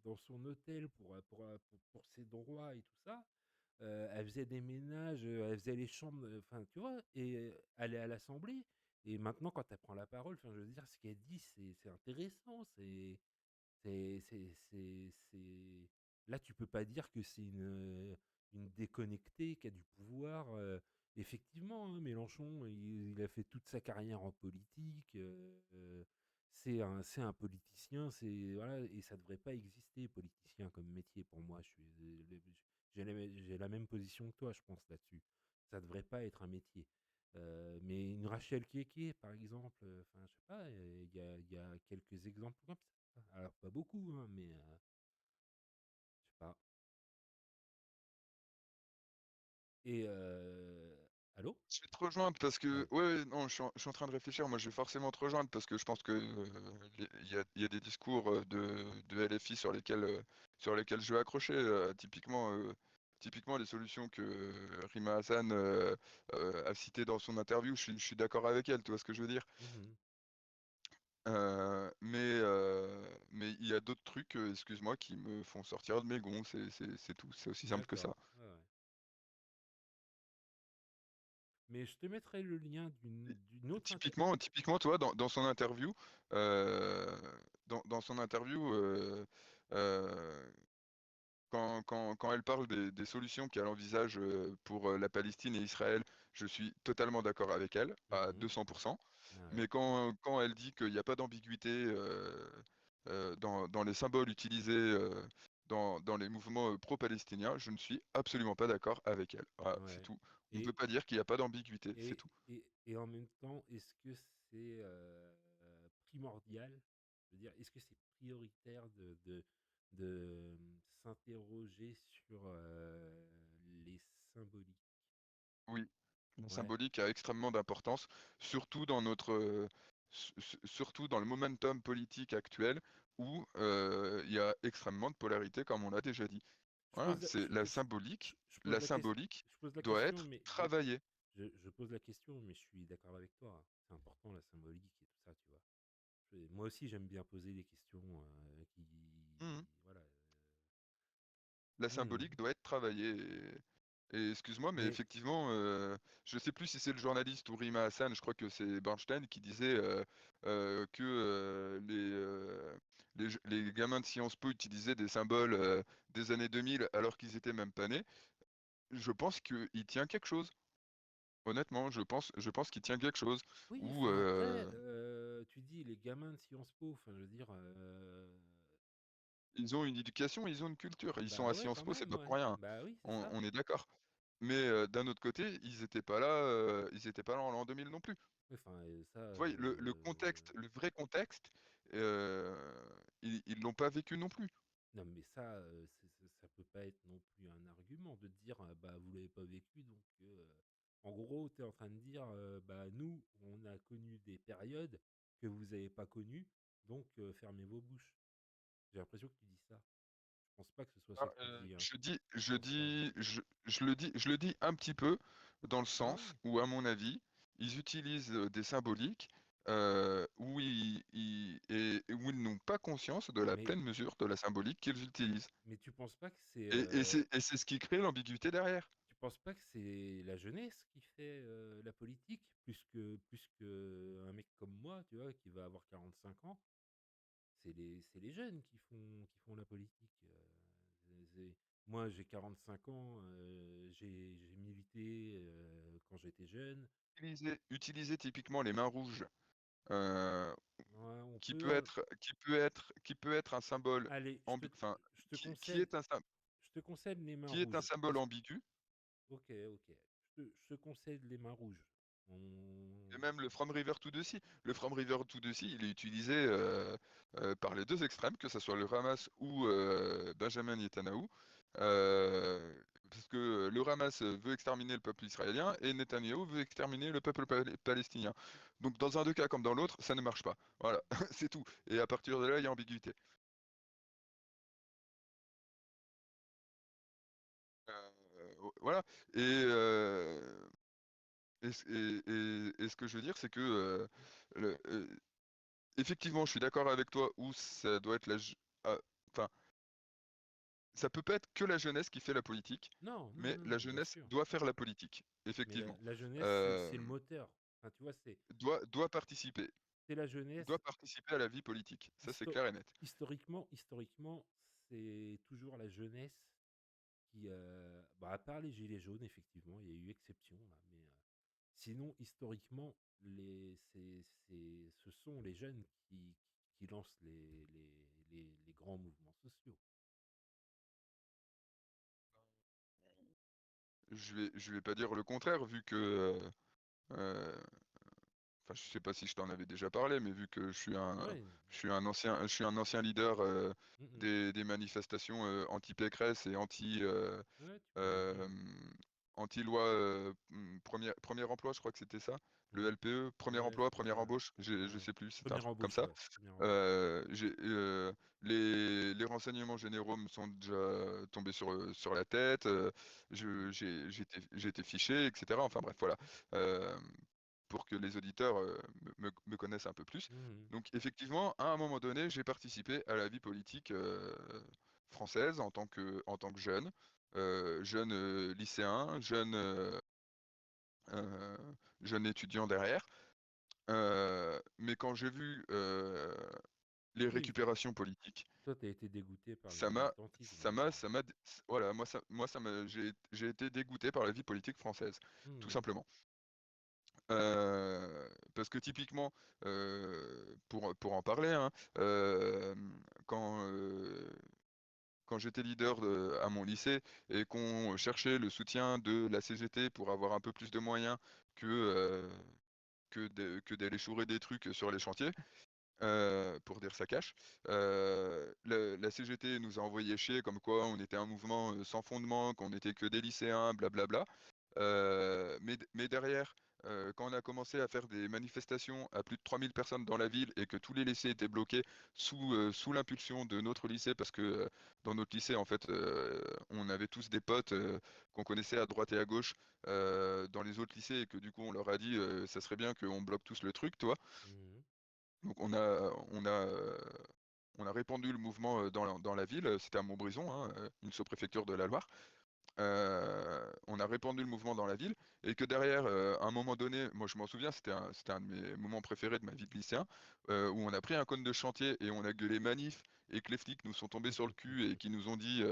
dans son hôtel pour ses droits et tout ça. Elle faisait des ménages, elle faisait les chambres, enfin, tu vois? Et elle est à l'Assemblée et maintenant quand elle prend la parole, enfin, je veux dire, ce qu'elle dit, c'est intéressant, c'est là, tu peux pas dire que c'est une déconnectée qui a du pouvoir, effectivement, hein, Mélenchon, il a fait toute sa carrière en politique, c'est un politicien, c'est voilà et ça devrait pas exister politicien comme métier pour moi. Je suis le j'ai la même position que toi, je pense, là-dessus. Ça devrait pas être un métier. Mais une Rachel Keke, par exemple, enfin, je sais pas, il y a quelques exemples comme ça. Alors pas beaucoup, hein, mais je sais pas. Et allô? je vais te rejoindre parce que, Ouais. ouais, non, je suis en train de réfléchir. Moi, je vais forcément te rejoindre parce que je pense que il y a des discours de LFI sur lesquels je vais accrocher. Typiquement, les solutions que Rima Hassan a citées dans son interview, je suis d'accord avec elle. Tu vois ce que je veux dire? Mmh. Mais il y a d'autres trucs, excuse-moi, qui me font sortir de mes gonds. C'est tout. C'est aussi simple que ça. D'accord. Ouais, ouais. Mais je te mettrai le lien d'une autre inter Typiquement, toi, dans son interview, euh, dans son interview, euh, quand elle parle des solutions qu'elle envisage pour la Palestine et Israël, je suis totalement d'accord avec elle, à mmh. 200%. Ah ouais. Mais quand elle dit qu'il n'y a pas d'ambiguïté dans les symboles utilisés dans les mouvements pro-palestiniens, je ne suis absolument pas d'accord avec elle. Voilà, c'est Ouais. tout. On ne peut Et pas dire qu'il n'y a pas d'ambiguïté, c'est tout. et en même temps, est-ce que c'est, primordial? Je veux dire, est-ce que c'est prioritaire s'interroger sur, les symboliques? Oui, la Ouais. symbolique a extrêmement d'importance, surtout dans surtout dans le momentum politique actuel où il y a extrêmement de polarité, comme on l'a déjà dit. Je Voilà, pose la c'est la symbolique je pose la doit question, être mais travaillée. je pose la question, mais je suis d'accord avec toi, hein. C'est important la symbolique et tout ça, tu vois? Moi aussi, j'aime bien poser des questions, Mhm. voilà, La mmh symbolique doit être travaillée. Et excuse-moi, mais Mais effectivement, je sais plus si c'est le journaliste ou Rima Hassan, je crois que c'est Bernstein qui disait que les gamins de Sciences Po utilisaient des symboles des années 2000 alors qu'ils étaient même pas nés. Je pense qu'il tient quelque chose. Honnêtement, je pense qu'il tient quelque chose. oui, Ou enfin après, tu dis les gamins de Sciences Po, enfin je veux dire, ils ont une éducation, ils ont une culture. Ils sont bah à ouais, Sciences quand Po, c'est même, pas pour ouais. rien. Bah oui, c'est ça. On est d'accord. Mais d'un autre côté, ils étaient pas là en l'an 2000 non plus. Oui, enfin, ça, Tu vois, le contexte, le vrai contexte, ils l'ont pas vécu non plus. non, mais ça, ça peut pas être non plus un argument de dire, bah vous l'avez pas vécu, donc en gros, tu es en train de dire, bah nous, on a connu des périodes que vous avez pas connues, donc fermez vos bouches. J'ai l'impression que tu dis ça. Je pense pas que ce soit ça Ah, que tu dis, hein. je dis, Je je pense pas. dis, je le dis un petit peu dans le Ah sens oui. où, à mon avis, ils utilisent des symboliques et où ils n'ont pas conscience de la Mais pleine mesure de la symbolique qu'ils utilisent. mais tu penses pas que c'est Et c'est ce qui crée l'ambiguïté derrière. tu penses pas que c'est la jeunesse qui fait la politique plus que un mec comme moi, tu vois, qui va avoir 45 ans? C'est les jeunes qui font la politique. Moi, j'ai 45 ans, j'ai milité quand j'étais jeune. Utiliser typiquement les mains rouges, euh, Ouais, on qui peut. peut être, qui peut être un symbole Allez, enfin, je te qui est concède, je te concède les mains qui est un rouges. symbole ambigu. Ok, ok. Je te concède les mains rouges. Et On... même le From River to the Sea. Le From River to the Sea, il est utilisé par les deux extrêmes, que ce soit le Hamas ou Benjamin Netanyahou. Parce que le Hamas veut exterminer le peuple israélien et Netanyahou veut exterminer le peuple palestinien. Donc dans un des cas comme dans l'autre, ça ne marche pas. Voilà, c'est tout. Et à partir de là, il y a ambiguïté. Voilà. Et, euh, et ce que je veux dire, c'est que le- euh, effectivement, je suis d'accord avec toi où ça doit être ah, enfin, ça peut pas être que la jeunesse qui fait la politique, Non, non, mais non, la non, bien jeunesse sûr. doit faire la politique, Mais effectivement. la jeunesse, Euh, c'est le moteur. Enfin, tu vois, doit participer, c'est la jeunesse. doit participer à la vie politique. Ça, c'est clair et net. Historiquement, c'est toujours la jeunesse qui, bah, à part les gilets jaunes, effectivement, il y a eu exception là, mais sinon, historiquement, ce sont les jeunes qui lancent les grands mouvements sociaux. Je vais pas dire le contraire, vu que euh, enfin, je sais pas si je t'en avais déjà parlé, mais vu que Ouais, je suis un ancien leader mhm. des manifestations anti-Pécresse et Ouais, tu m'avais dit. euh, anti-loi premier emploi, je crois que c'était ça. Le Mhm. LPE, premier Ouais, emploi, c'était première ça. embauche, je Ouais. sais plus, c'était un Première truc comme embauche, ça. ouais. Première embauche. J'ai les renseignements généraux me sont déjà tombés sur la tête. Mhm. J'ai été fiché, etc. Enfin bref, voilà. Euh, pour que les auditeurs me connaissent un peu plus. Mhm. Donc effectivement, à un moment donné, j'ai participé à la vie politique française en tant que jeune, jeune lycéen, jeune étudiant derrière. Mais quand j'ai vu les Oui, récupérations politiques, toi, t'as été dégoûté par le ça m'a, militantisme alors. voilà, j'ai été dégoûté par la vie politique française, tout Mhm. simplement. Parce que typiquement, pour en parler, hein, euh, quand, euh, quand j'étais leader à mon lycée et qu'on cherchait le soutien de la CGT pour avoir un peu plus de moyens que d'aller chourer des trucs sur les chantiers, pour dire ça cache. La CGT nous a envoyé chier comme quoi on était un mouvement sans fondement, qu'on n'était que des lycéens, blablabla. Mais derrière, quand on a commencé à faire des manifestations à plus de 3000 personnes dans la ville et que tous les lycées étaient bloqués sous l'impulsion de notre lycée, parce que dans notre lycée, en fait, on avait tous des potes qu'on connaissait à droite et à gauche dans les autres lycées et que du coup, on leur a dit ça serait bien qu'on bloque tous le truc, toi. Mhm. Donc on a répandu le mouvement dans la ville, c'était à Montbrison, hein, une sous-préfecture de la Loire. on a répandu le mouvement dans la ville et que derrière, à un moment donné, moi je m'en souviens, c'était un de mes moments préférés de ma vie de lycéen, où on a pris un cône de chantier et on a gueulé manif et que les flics nous sont tombés sur le cul et qui nous ont dit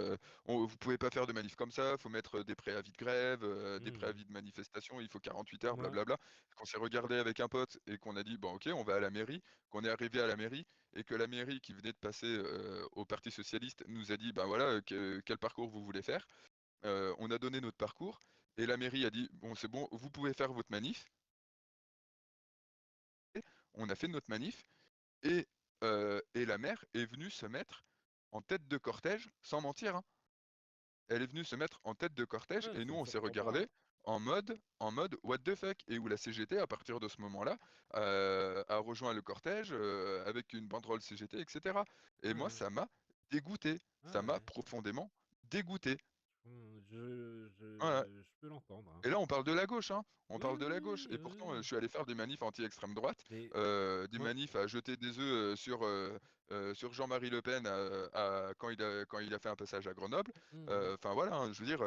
vous pouvez pas faire de manif comme ça, faut mettre des préavis de grève, des Mmh. préavis de manifestation, il faut 48 heures, Moi blablabla. Qu'on s'est regardé avec un pote et qu'on a dit bon ok, on va à la mairie, qu'on est arrivé à la mairie et que la mairie qui venait de passer au Parti Socialiste nous a dit ben voilà, quel parcours vous voulez faire. On a donné notre parcours et la mairie a dit bon c'est bon, vous pouvez faire votre manif. On a fait notre manif et la maire est venue se mettre en tête de cortège, sans mentir, hein. Elle est venue se mettre en tête de cortège ouais, et ça nous me on s'est surprend pas, regardé hein. en mode what the fuck et où la CGT à partir de ce moment-là a rejoint le cortège avec une banderole CGT etc. Et cetera. Ouais, Et moi ouais. ça m'a dégoûté, Ouais, ça m'a ouais. profondément dégoûté. Voilà. Je peux l'entendre, hein. Et là, on parle de la gauche, hein. On Oui, parle de oui, la gauche. oui, Et oui, pourtant, je oui. suis allé faire des manifs anti-extrême droite, Mais des moi manifs à jeter des œufs sur Jean-Marie Le Pen quand il a fait un passage à Grenoble. mmh. Enfin voilà, hein, je veux dire,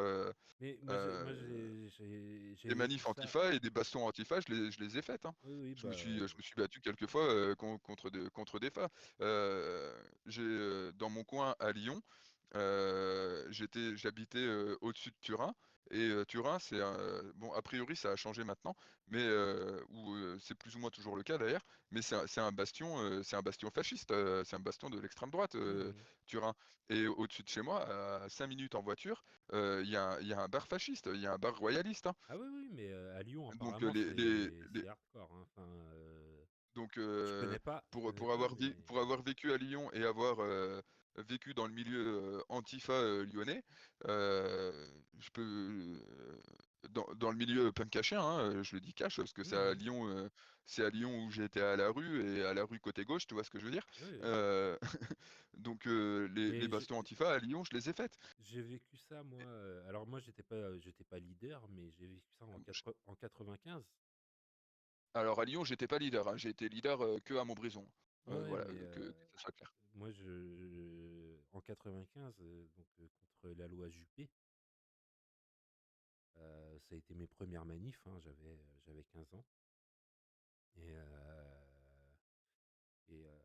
Mais euh, j'ai des vécu manifs ça. antifa et des bastons antifa, je les ai faites, hein. Oui, oui, Je me suis battu quelques fois contre des phares. Dans mon coin à Lyon, j'habitais au-dessus de Turin. Et Turin, bon, a priori, ça a changé maintenant, mais c'est plus ou moins toujours le cas d'ailleurs. Mais c'est un bastion fasciste, c'est un bastion de l'extrême droite, mmh. Turin. Et au-dessus de chez moi, à 5 minutes en voiture, il y a un bar fasciste, il y a un bar royaliste, hein. Ah oui, oui, mais à Lyon, Donc, apparemment, c'est hardcore, hein. Enfin, Donc, je connais pour pas, avoir, mais pour avoir vécu à Lyon et avoir vécu dans le milieu Antifa lyonnais, je peux, dans le milieu punk à chien, hein, je le dis cash, parce que mmh. c'est à Lyon où j'ai été à la rue et à la rue côté gauche, tu vois ce que je veux dire. Oui, oui. Euh, donc, les Mais bastions Antifa à Lyon, je les ai faites. j'ai vécu ça, moi. Alors, moi, j'étais pas leader, mais j'ai vécu ça en 95. Alors à Lyon, j'étais pas leader, hein, j'ai été leader que à Montbrison. Ouais, ouais, Voilà, mais que ça soit clair. moi, en 95, donc contre la loi Juppé, ça a été mes premières manifs, hein, j'avais 15 ans. Et, et, euh,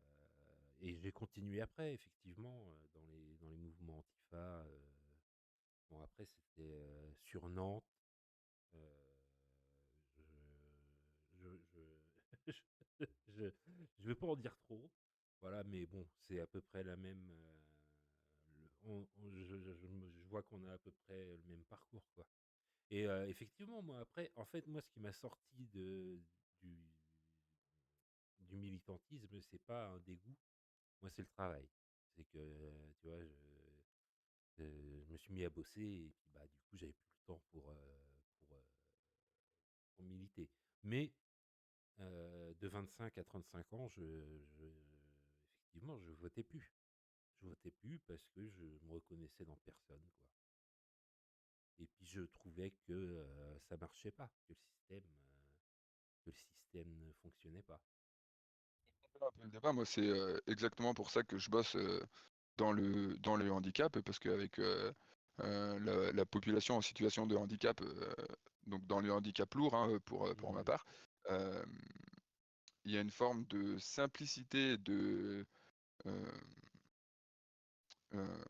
et j'ai continué après, effectivement, dans les mouvements Antifa. Bon, après, c'était sur Nantes. euh, je, je, je, je veux pas en dire trop. Voilà, mais bon, c'est à peu près la même. Je vois qu'on a à peu près le même parcours, quoi. Et effectivement, moi, après, en fait, moi, ce qui m'a sorti du, du militantisme, c'est pas un dégoût. Moi, c'est le travail. C'est que, tu vois, je me suis mis à bosser et puis, bah, du coup, j'avais plus le temps pour, euh, pour militer. Mais de 25 à 35 ans, effectivement, je votais plus. Je votais plus parce que je me reconnaissais dans personne, quoi. Et puis je trouvais que ça marchait pas, que le système ne fonctionnait pas. Un peu le débat. Moi, c'est exactement pour ça que je bosse dans le handicap, parce qu'avec la population en situation de handicap, donc dans le handicap lourd, hein, pour ma Mhm. part, euh, il y a une forme de simplicité, euh, euh,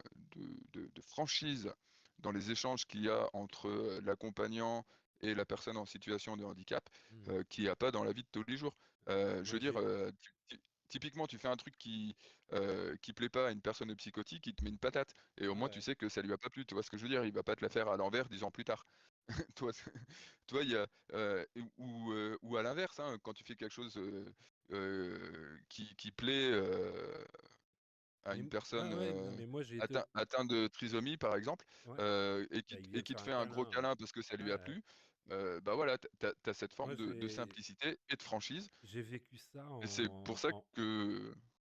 de franchise dans les échanges qu'il y a entre l'accompagnant et la personne en situation de handicap Mhm. qu'il n'y a pas dans la vie de tous les jours. Je Moi, veux dire, typiquement, tu fais un truc qui plaît pas à une personne psychotique, il te met une patate. Et au ouais, moins, tu ouais. sais que ça lui a pas plu. Tu vois ce que je veux dire? Il va pas te la faire à l'envers 10 ans plus tard. Toi, toi, il y a, ou à l'inverse, hein, quand tu fais quelque chose qui plaît à Mais une ouais, personne ouais, non, mais moi, atteinte de trisomie, par exemple, ouais, et qui, bah, il et vient me qui faire te un fait un gros câlin. câlin parce que ça Ouais, lui a ouais. plu, bah voilà, t'as cette Moi, forme de simplicité et de franchise. j'ai vécu ça Et c'est pour ça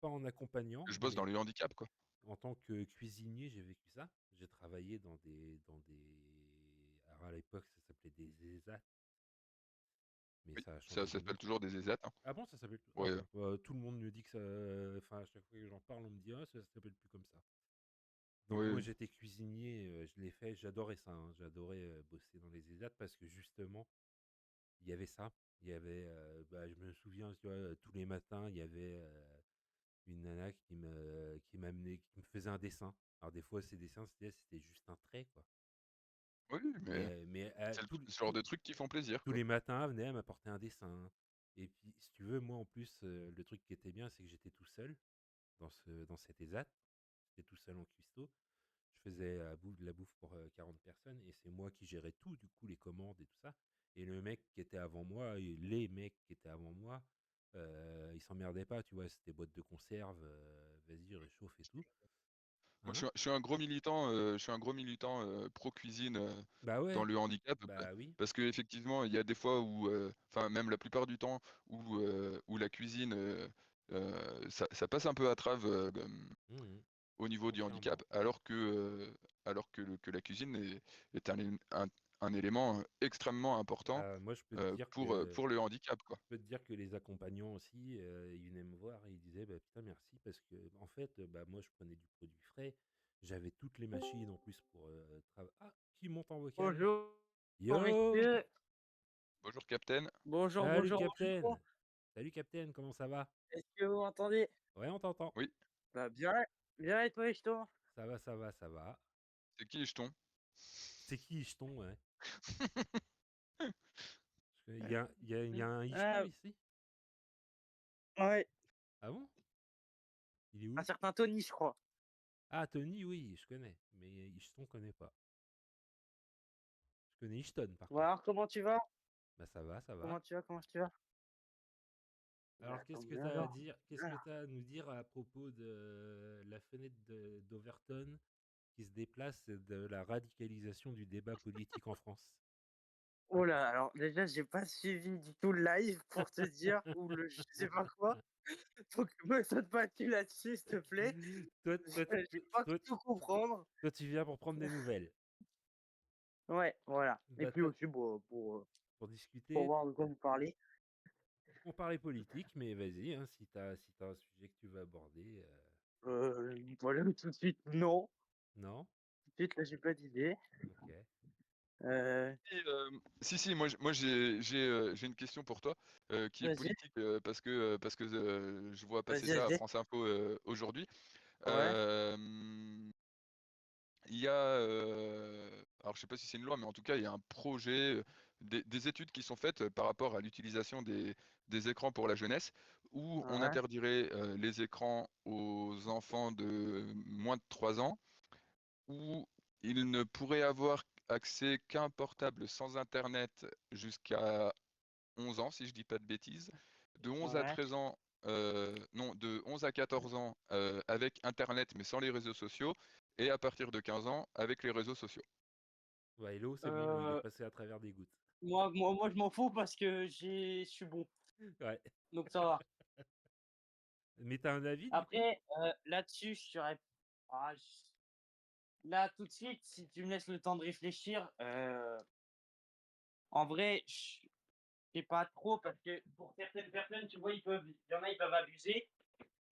pas en accompagnant, que je bosse dans mais le handicap, quoi. en tant que cuisinier, j'ai vécu ça. J'ai travaillé alors à l'époque, ça s'appelait des ESAT, mais Oui, ça a ça changé de nom. s'appelle toujours des ESAT, hein. Ah bon, ça s'appelle. Ah Ouais, bon, bah, tout le monde me dit que ça. Enfin, à chaque fois que j'en parle, on me dit ah, ça s'appelle plus comme ça. Donc moi Oui, j'étais cuisinier, je l'ai fait, j'adorais ça, hein, j'adorais bosser dans les ESAT parce que justement il y avait ça, il y avait, bah, je me souviens, tu vois, tous les matins il y avait une nana qui m'amenait, qui me faisait un dessin. Alors des fois ces dessins c'était juste un trait quoi, oui, mais mais c'est ce genre de trucs qui font plaisir, tous quoi. les matins elle venait, elle m'apportait un dessin. Et puis si tu veux, moi en plus le truc qui était bien c'est que j'étais tout seul dans cet ESAT, j'étais tout seul en cuistot. Je faisais de la bouffe pour 40 personnes et c'est moi qui gérais tout, du coup, les commandes et tout ça. Et le mec qui était avant moi, et les mecs qui étaient avant moi, ils s'emmerdaient pas, tu vois, c'était boîte de conserve, vas-y, réchauffe et tout. Moi, Hein? je suis un gros militant, pro cuisine Bah dans ouais, le handicap, bah oui. parce que effectivement, il y a des fois où, enfin même la plupart du temps, où la cuisine, ça passe un peu à trave Mhm. au niveau Oh, du handicap, clairement. alors que la cuisine est un élément extrêmement important Moi, je peux te dire que pour le handicap, quoi. je peux te dire que les accompagnants aussi, ils venaient me voir et ils disaient bah, putain merci parce que en fait bah moi je prenais du produit frais, j'avais toutes les machines en plus pour travailler. Ah, qui monte en vocal? Bonjour, Yo! messieurs. Bonjour Captain. Bonjour, Salut bonjour, bonjour. Captain! Salut Captain, comment ça va? Est-ce que vous m'entendez? Ouais, on t'entend. Oui, Bah bien, bien et toi, justement? Ça va, ça va, ça va. c'est qui Jeton? C'est qui Icheton, ouais? Parce qu'il Ouais. il y a un Icheton Ah, ici? ouais, Ah bon? Il est un où? certain Tony, je crois. Ah, Tony, oui, je connais. Mais Icheton, je connais pas. Je connais Ishton par Bon contre. alors, comment tu vas? Bah ça va, ça va. Comment tu vas? Comment tu vas? Alors, Bah, tant mieux alors. qu'est-ce que tu as à nous dire à propos de la fenêtre d'Overton qui se déplace de la radicalisation du débat politique en France? Oh là, alors déjà, j'ai pas suivi du tout le live pour te dire, ou le je sais pas quoi. Donc, me saute pas dessus là-dessus, s'il te plaît. Toi, toi, Je vais pas toi, tout comprendre. toi, tu viens pour prendre des nouvelles. Ouais, voilà. Et Bah, puis aussi, bon, pour pour discuter, voir de quoi vous parlez. on parlait politique, mais vas-y, hein, si t'as un sujet que tu veux aborder, Voilà, tout de suite, non. non? Tout de suite, là, j'ai pas d'idée. Ok. Euh, Si, moi j'ai une question pour toi qui est Vas-y, politique parce que je vois passer vas-y, ça à vas-y. France Info aujourd'hui. Ouais, Euh, il y a, alors je sais pas si c'est une loi, mais en tout cas il y a un projet, des études qui sont faites par rapport à l'utilisation des écrans pour la jeunesse, où on ouais, interdirait les écrans aux enfants de moins de 3 ans, où ils ne pourraient avoir accès qu'à un portable sans Internet jusqu'à 11 ans, si je dis pas de bêtises. De 11 à ouais. 13 ans, non, de 11 à 14 ans avec Internet mais sans les réseaux sociaux, et à partir de 15 ans avec les réseaux sociaux. Ouais, Hello, c'est bon, il est Euh, passé à travers des gouttes. moi, je m'en fous parce que je suis bon, Ouais. donc ça va. Mais t'as un avis du coup? Après, là-dessus, je serais. Ah, là, tout de suite, si tu me laisses le temps de réfléchir, en vrai, je sais pas trop parce que pour certaines personnes, tu vois, il y en a, ils peuvent abuser.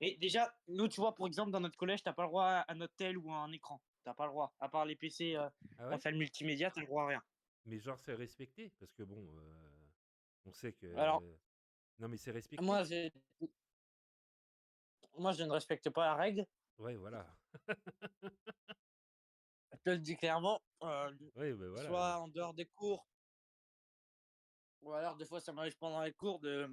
Et déjà, nous, tu vois, pour exemple, dans notre collège, t'as pas le droit à notre tel ou à un écran. T'as pas le droit. À part les PC, Ah en ouais? salle multimédia, t'as le droit à rien. Mais genre c'est respecté? Parce que bon, on sait Alors, que... Non mais c'est respecté? moi, moi, je ne respecte pas la règle. Ouais, voilà. Je te le dis clairement. Ouais, ben voilà. Soit en dehors des cours, ou alors des fois, ça m'arrive pendant les cours de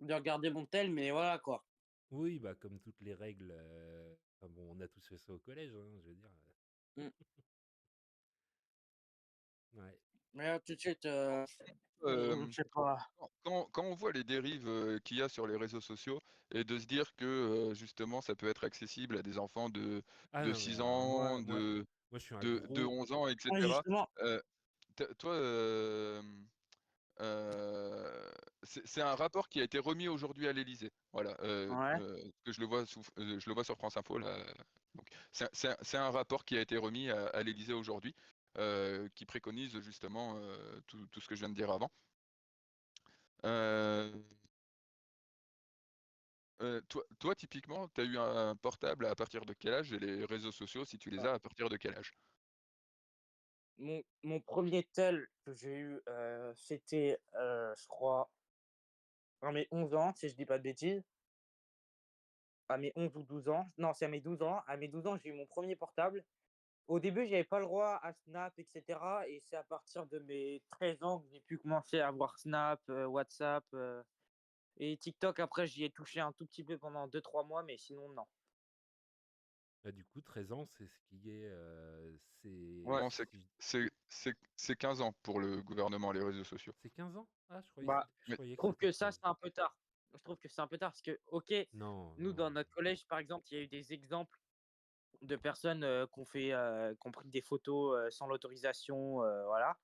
regarder mon tel, mais voilà quoi. Oui, bah comme toutes les règles... enfin, bon, on a tous fait ça au collège, hein, je veux dire. Mm. Ouais. Mais là, tout de suite, je Euh, sais pas. quand on voit les dérives qu'il y a sur les réseaux sociaux, et de se dire que justement ça peut être accessible à des enfants Ah de non, mais 6 alors ans, moi je suis un de gros... 11 ans, Ouais, etc. justement. euh, Toi, Euh, c'est un rapport qui a été remis aujourd'hui à l'Élysée. Voilà, Ouais. que je le vois sur France Info là. Donc, c'est un rapport qui a été remis à l'Élysée aujourd'hui, qui préconise justement tout ce que je viens de dire avant. Euh, toi, typiquement, tu as eu un portable à partir de quel âge et les réseaux sociaux, si tu les Ah. as, à partir de quel âge? Mon premier tel que j'ai eu, c'était, je crois, à mes 11 ans, si je dis pas de bêtises. À mes 11 ou 12 ans. Non, c'est à mes 12 ans. À mes 12 ans, j'ai eu mon premier portable. Au début, j'avais pas le droit à Snap, et cetera, et c'est à partir de mes 13 ans que j'ai pu commencer à avoir Snap, WhatsApp, et TikTok. Après, j'y ai touché un tout petit peu pendant 2 3 mois, mais sinon, non. Bah, du coup, 13 ans, c'est ce qui est, Ouais. Non, c'est 15 ans pour le gouvernement, les réseaux sociaux. c'est 15 ans? Ah, Bah, je Oui. croyais je que trouve c'était que ça, 13. c'est un peu tard. Je trouve que c'est un peu tard parce que, OK, Non, nous, dans non. notre collège, par exemple, il y a eu des exemples de personnes, qui ont pris des photos, sans l'autorisation, voilà.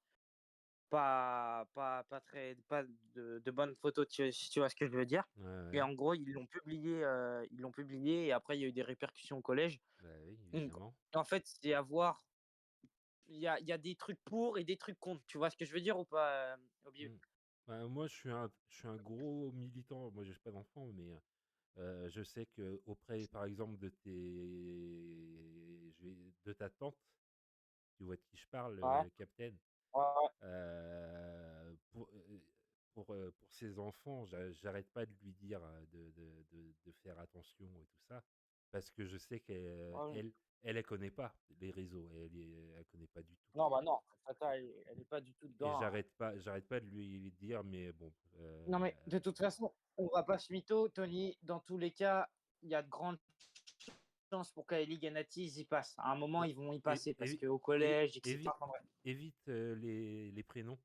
Pas de bonnes photos, si tu vois ce que je veux dire? Ouais, Et ouais. en gros, ils l'ont publié et après il y a eu des répercussions au collège. Bah oui, Donc évidemment. en fait, c'est à voir. Il y a des trucs pour et des trucs contre. Tu vois ce que je veux dire ou pas, Obi? Mmh. Bah, moi, je suis un gros militant. Moi, j'ai pas d'enfant, mais je sais qu'auprès, par exemple, de ta tante, tu vois de qui je parle, Ouais, Captain, ouais, ouais. euh, pour, euh, pour ses enfants, j'arrête pas de lui dire de faire attention et tout ça, parce que je sais Ouais, oui. elle connaît pas les réseaux, elle connaît pas du tout. Non, bah non, Tata, elle est pas du tout Et dedans, hein. j'arrête pas de lui dire, mais bon, Non, mais de toute façon, on va pas se mytho, Tony. Dans tous les cas, il y a de grandes chances pour qu'Aeli Ganati, ils y passent. À un moment, é- ils vont y é- passer parce évi- qu'au é- collège, etc. évi- Enfin, bref. évite les prénoms.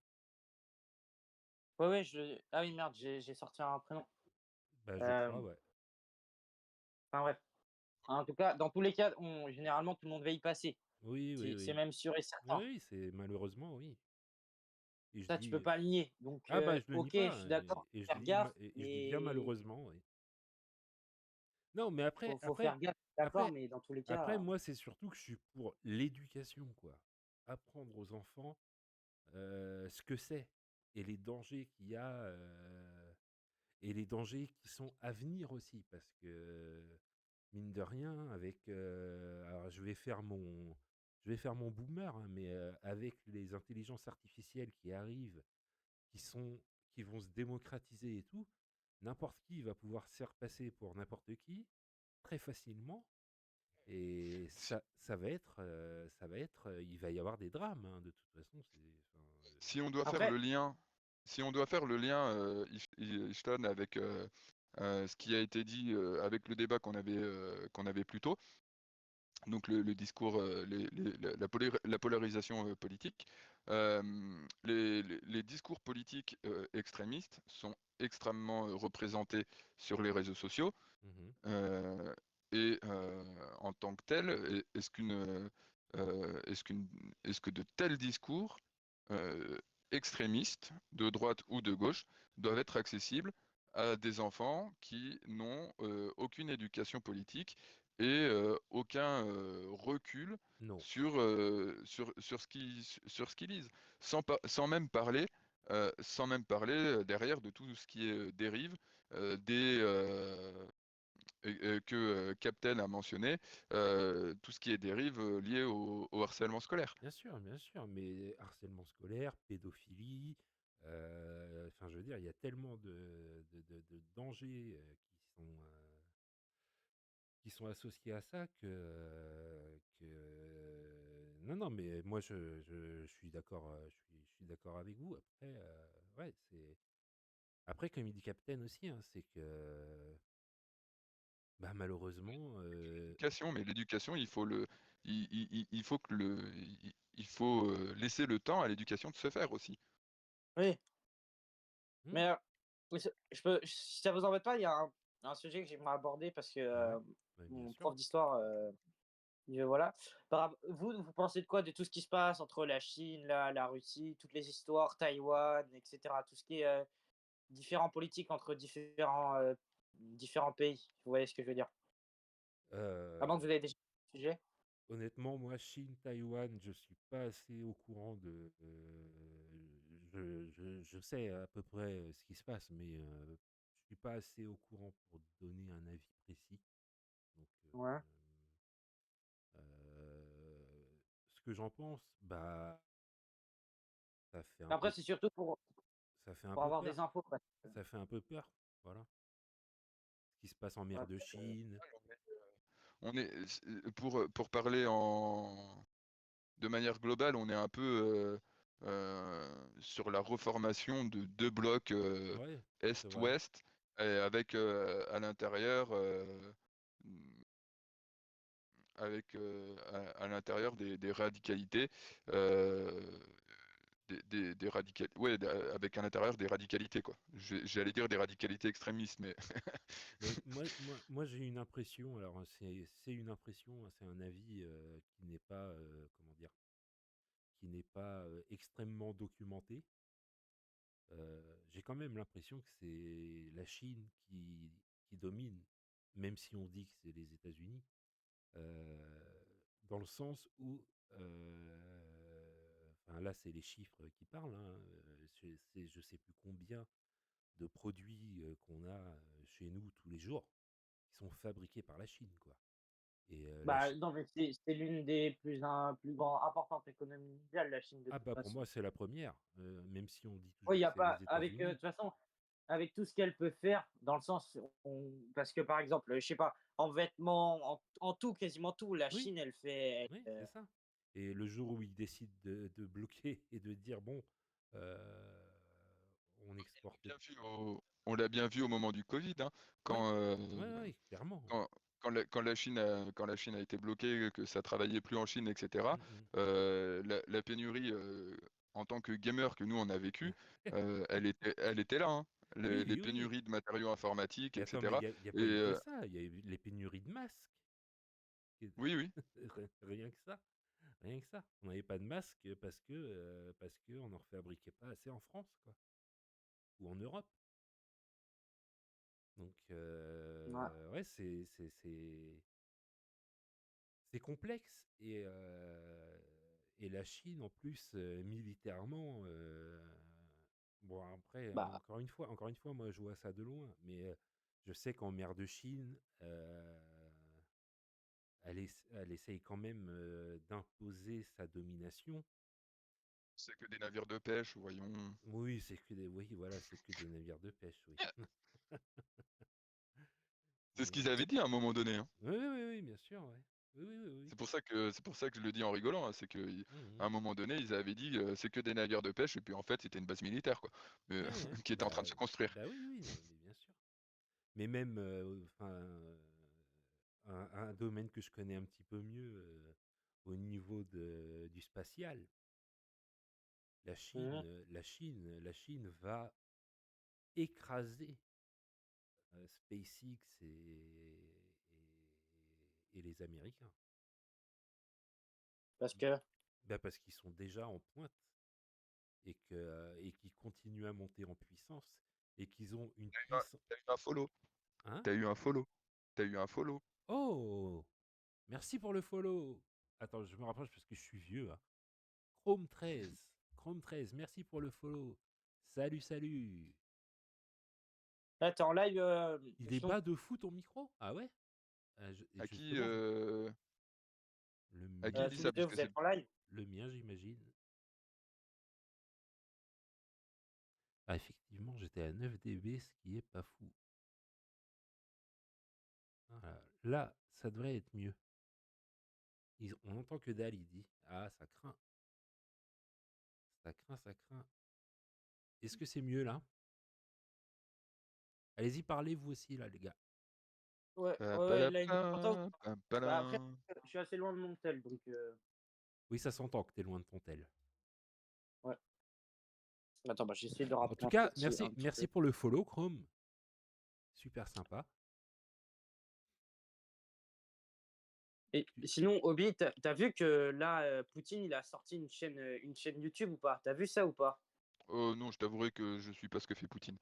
Ouais, ouais, ah oui, merde, j'ai sorti un prénom. Bah, je Euh, crois, ouais. Enfin, bref. En tout cas, dans tous les cas, généralement, tout le monde va y passer. Oui, oui, C'est oui. même sûr et Oui, certain. oui, c'est malheureusement, oui. Et je Ça, tu peux dis, pas le nier. Donc, ah bah, je le nie ok, je pas, suis hein, d'accord, et je faire dis, gaffe, et je dis bien mais malheureusement, oui. Non, mais faut faire gaffe, d'accord, après, mais dans tous les après, cas, moi, c'est surtout que je suis pour l'éducation, quoi. Apprendre aux enfants ce que c'est et les dangers qu'il y a et les dangers qui sont à venir aussi, parce que mine de rien, alors je vais faire mon boomer, hein, mais avec les intelligences artificielles qui arrivent, qui sont, qui vont se démocratiser et tout, n'importe qui va pouvoir se faire passer pour n'importe qui très facilement. Et Si, il va y avoir des drames, hein, de toute façon. si on doit faire après, le lien, si on doit faire le lien, Ishton, avec ce qui a été dit, avec le débat qu'on avait plus tôt, donc le discours, la polarisation politique, euh, les discours politiques extrémistes sont extrêmement représentés sur les réseaux sociaux. Mhm. euh, En tant que tel, est-ce qu'une, est-ce que de tels discours euh, extrémistes, de droite ou de gauche, doivent être accessibles à des enfants qui n'ont aucune éducation politique et aucun recul Non, sur ce qu'ils lisent, sans même parler, derrière de tout ce qui est dérive des que Captain a mentionné, tout ce qui est dérive lié au harcèlement scolaire. bien sûr, mais harcèlement scolaire, pédophilie, enfin, je veux dire, il y a tellement de dangers qui sont associés à ça non, non, mais moi, je suis d'accord, je suis d'accord avec vous. Après, ouais, après, comme il dit Captain aussi, hein, c'est que, bah, malheureusement, L'éducation, mais l'éducation, il faut que il faut laisser le temps à l'éducation de se faire aussi. oui, hmm, mais si ça vous embête pas, il y a un sujet que j'aimerais aborder parce que ouais, ouais, bien mon sûr. prof d'histoire, voilà. Vous pensez de quoi de tout ce qui se passe entre la Chine, la Russie, toutes les histoires, Taïwan, etc. Tout ce qui est différents politiques entre différents pays. Vous voyez ce que je veux dire? Avant que vous Euh, ayez déjà le sujet? Honnêtement, moi, Chine, Taïwan, je suis pas assez au courant je sais à peu près ce qui se passe, mais suis pas assez au courant pour donner un avis précis. Donc, Ouais. ce que j'en pense, bah, ça fait un Après, peu, c'est surtout ça fait un pour peu avoir peur. des infos. Ça fait un peu peur. Voilà. Ce qui se passe en mer de Après, Chine. On est, pour parler de manière globale, on est un peu sur la reformation de deux blocs Ouais, c'est vrai. Est-Ouest, et avec à l'intérieur à l'intérieur des radicalités, euh, ouais, avec à l'intérieur des radicalités, quoi. J'allais dire des radicalités extrémistes, mais Mais moi j'ai une impression, alors c'est une impression, hein, c'est un avis qui n'est pas, comment dire, qui n'est pas extrêmement documenté. J'ai quand même l'impression que c'est la Chine qui domine, même si on dit que c'est les États-Unis, dans le sens où, enfin là c'est les chiffres qui parlent, hein, je sais plus combien de produits qu'on a chez nous tous les jours qui sont fabriqués par la Chine, quoi. Et la bah, Chine, non, mais c'est l'une des plus importantes économies mondiales, la Chine, de ah toute bah pour façon. moi c'est la première, même si on dit Oui, il toujours y que a c'est pas, les avec, de États-Unis. toute façon, avec tout ce qu'elle peut faire, dans le sens, parce que par exemple, je sais pas, en vêtements, en tout, quasiment tout, la Oui, Chine, elle fait. oui, c'est ça. Et le jour où ils décident de bloquer et de dire bon, euh, on exporte. on l'a bien vu au moment du Covid, hein, Ouais, quand, ouais, ouais, clairement. quand la Chine a été bloquée, que ça travaillait plus en Chine, etc., Mm, mm. la pénurie, en tant que gamer que nous on a vécu, elle était là, hein. Oui, Les oui. pénuries de matériaux informatiques, Mais attends, mais etc. il y a Et pas eu que ça. Il y a eu les pénuries de masques. oui, oui, Rien que ça. Rien que ça. On n'avait pas de masques parce que on n'en fabriquait pas assez en France, quoi, ou en Europe. Donc, Ouais. ouais, c'est complexe. Et la Chine, en plus, militairement, bon, après, Bah, encore une fois, moi, je vois ça de loin. Mais je sais qu'en mer de Chine, elle essaye quand même d'imposer sa domination. c'est que des navires de pêche, voyons. Oui, oui, voilà, c'est que des navires de pêche, oui. C'est ce Mais, qu'ils avaient dit à un moment donné, hein. oui, oui, oui, oui, bien sûr, ouais. Oui, oui, oui, oui. C'est pour ça que je le dis en rigolant, hein, c'est que Mhm. à un moment donné, ils avaient dit c'est que des navires de pêche, et puis en fait, c'était une base militaire, quoi, mais, Ouais, ouais. qui était en train de se construire. Bah oui, oui, non, mais bien sûr. Mais même, enfin, un domaine que je connais un petit peu mieux au niveau du spatial, mhm. La Chine va écraser SpaceX et les Américains. Parce que, Bah parce qu'ils sont déjà en pointe et qu'ils continuent à monter en puissance et qu'ils ont une puissance. T'as eu un follow. Hein? T'as eu un follow. T'as eu un follow. Oh! Merci pour le follow! Attends, je me rapproche parce que je suis vieux, hein. Chrome 13. Chrome 13, merci pour le follow. Salut, salut. là, t'es en live, Il est Snow. bas de fou ton micro? Ah ouais? À qui, Justement, le à qui il mien, dit Tous les ça? deux, Parce que vous c'est êtes en live. le mien, j'imagine. Ah, effectivement, j'étais à 9 dB, ce qui est pas fou. Voilà. Là, ça devrait être mieux. On entend que dalle, il dit. Ah, ça craint. Ça craint, ça craint. Est-ce que c'est mieux là? Allez-y, parlez vous aussi là, les gars. Ouais, pa, ouais, pa, ouais, la, là, il est content. pa, pa, pa, Bah, après, la. je suis assez loin de mon tel, donc, Oui, ça s'entend que t'es loin de ton tel. ouais. Attends, bah, j'essaie de En tout rapprocher cas, aussi un petit peu. merci pour le follow, Chrome. Super sympa. Et Tu- sinon, Obi, t'as vu que là, Poutine, il a sorti une chaîne YouTube ou pas? T'as vu ça ou pas? Oh non, je t'avouerai que je suis pas ce que fait Poutine.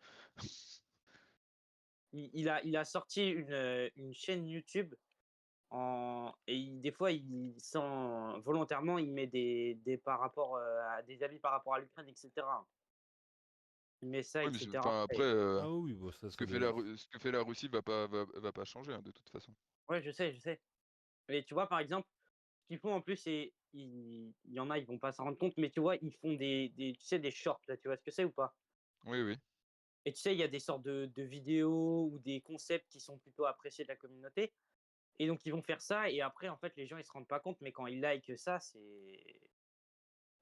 Il a sorti une chaîne YouTube des fois, volontairement, il met des par rapport à des avis par rapport à l'Ukraine, etc. il met ça, Oui, mais etc. enfin, après, Ah oui, bon, ça, ce que fait la Russie va pas changer, hein, de toute façon. Ouais, je sais, je sais. Mais tu vois, par exemple, ce qu'ils font en plus, c'est il y en a, ils vont pas s'en rendre compte, mais tu vois, ils font tu sais, des shorts, là, tu vois ce que c'est ou pas? Oui, oui. Et tu sais, il y a des sortes de vidéos ou des concepts qui sont plutôt appréciés de la communauté. Et donc, ils vont faire ça. Et après, en fait, les gens, ils se rendent pas compte. Mais quand ils likent ça,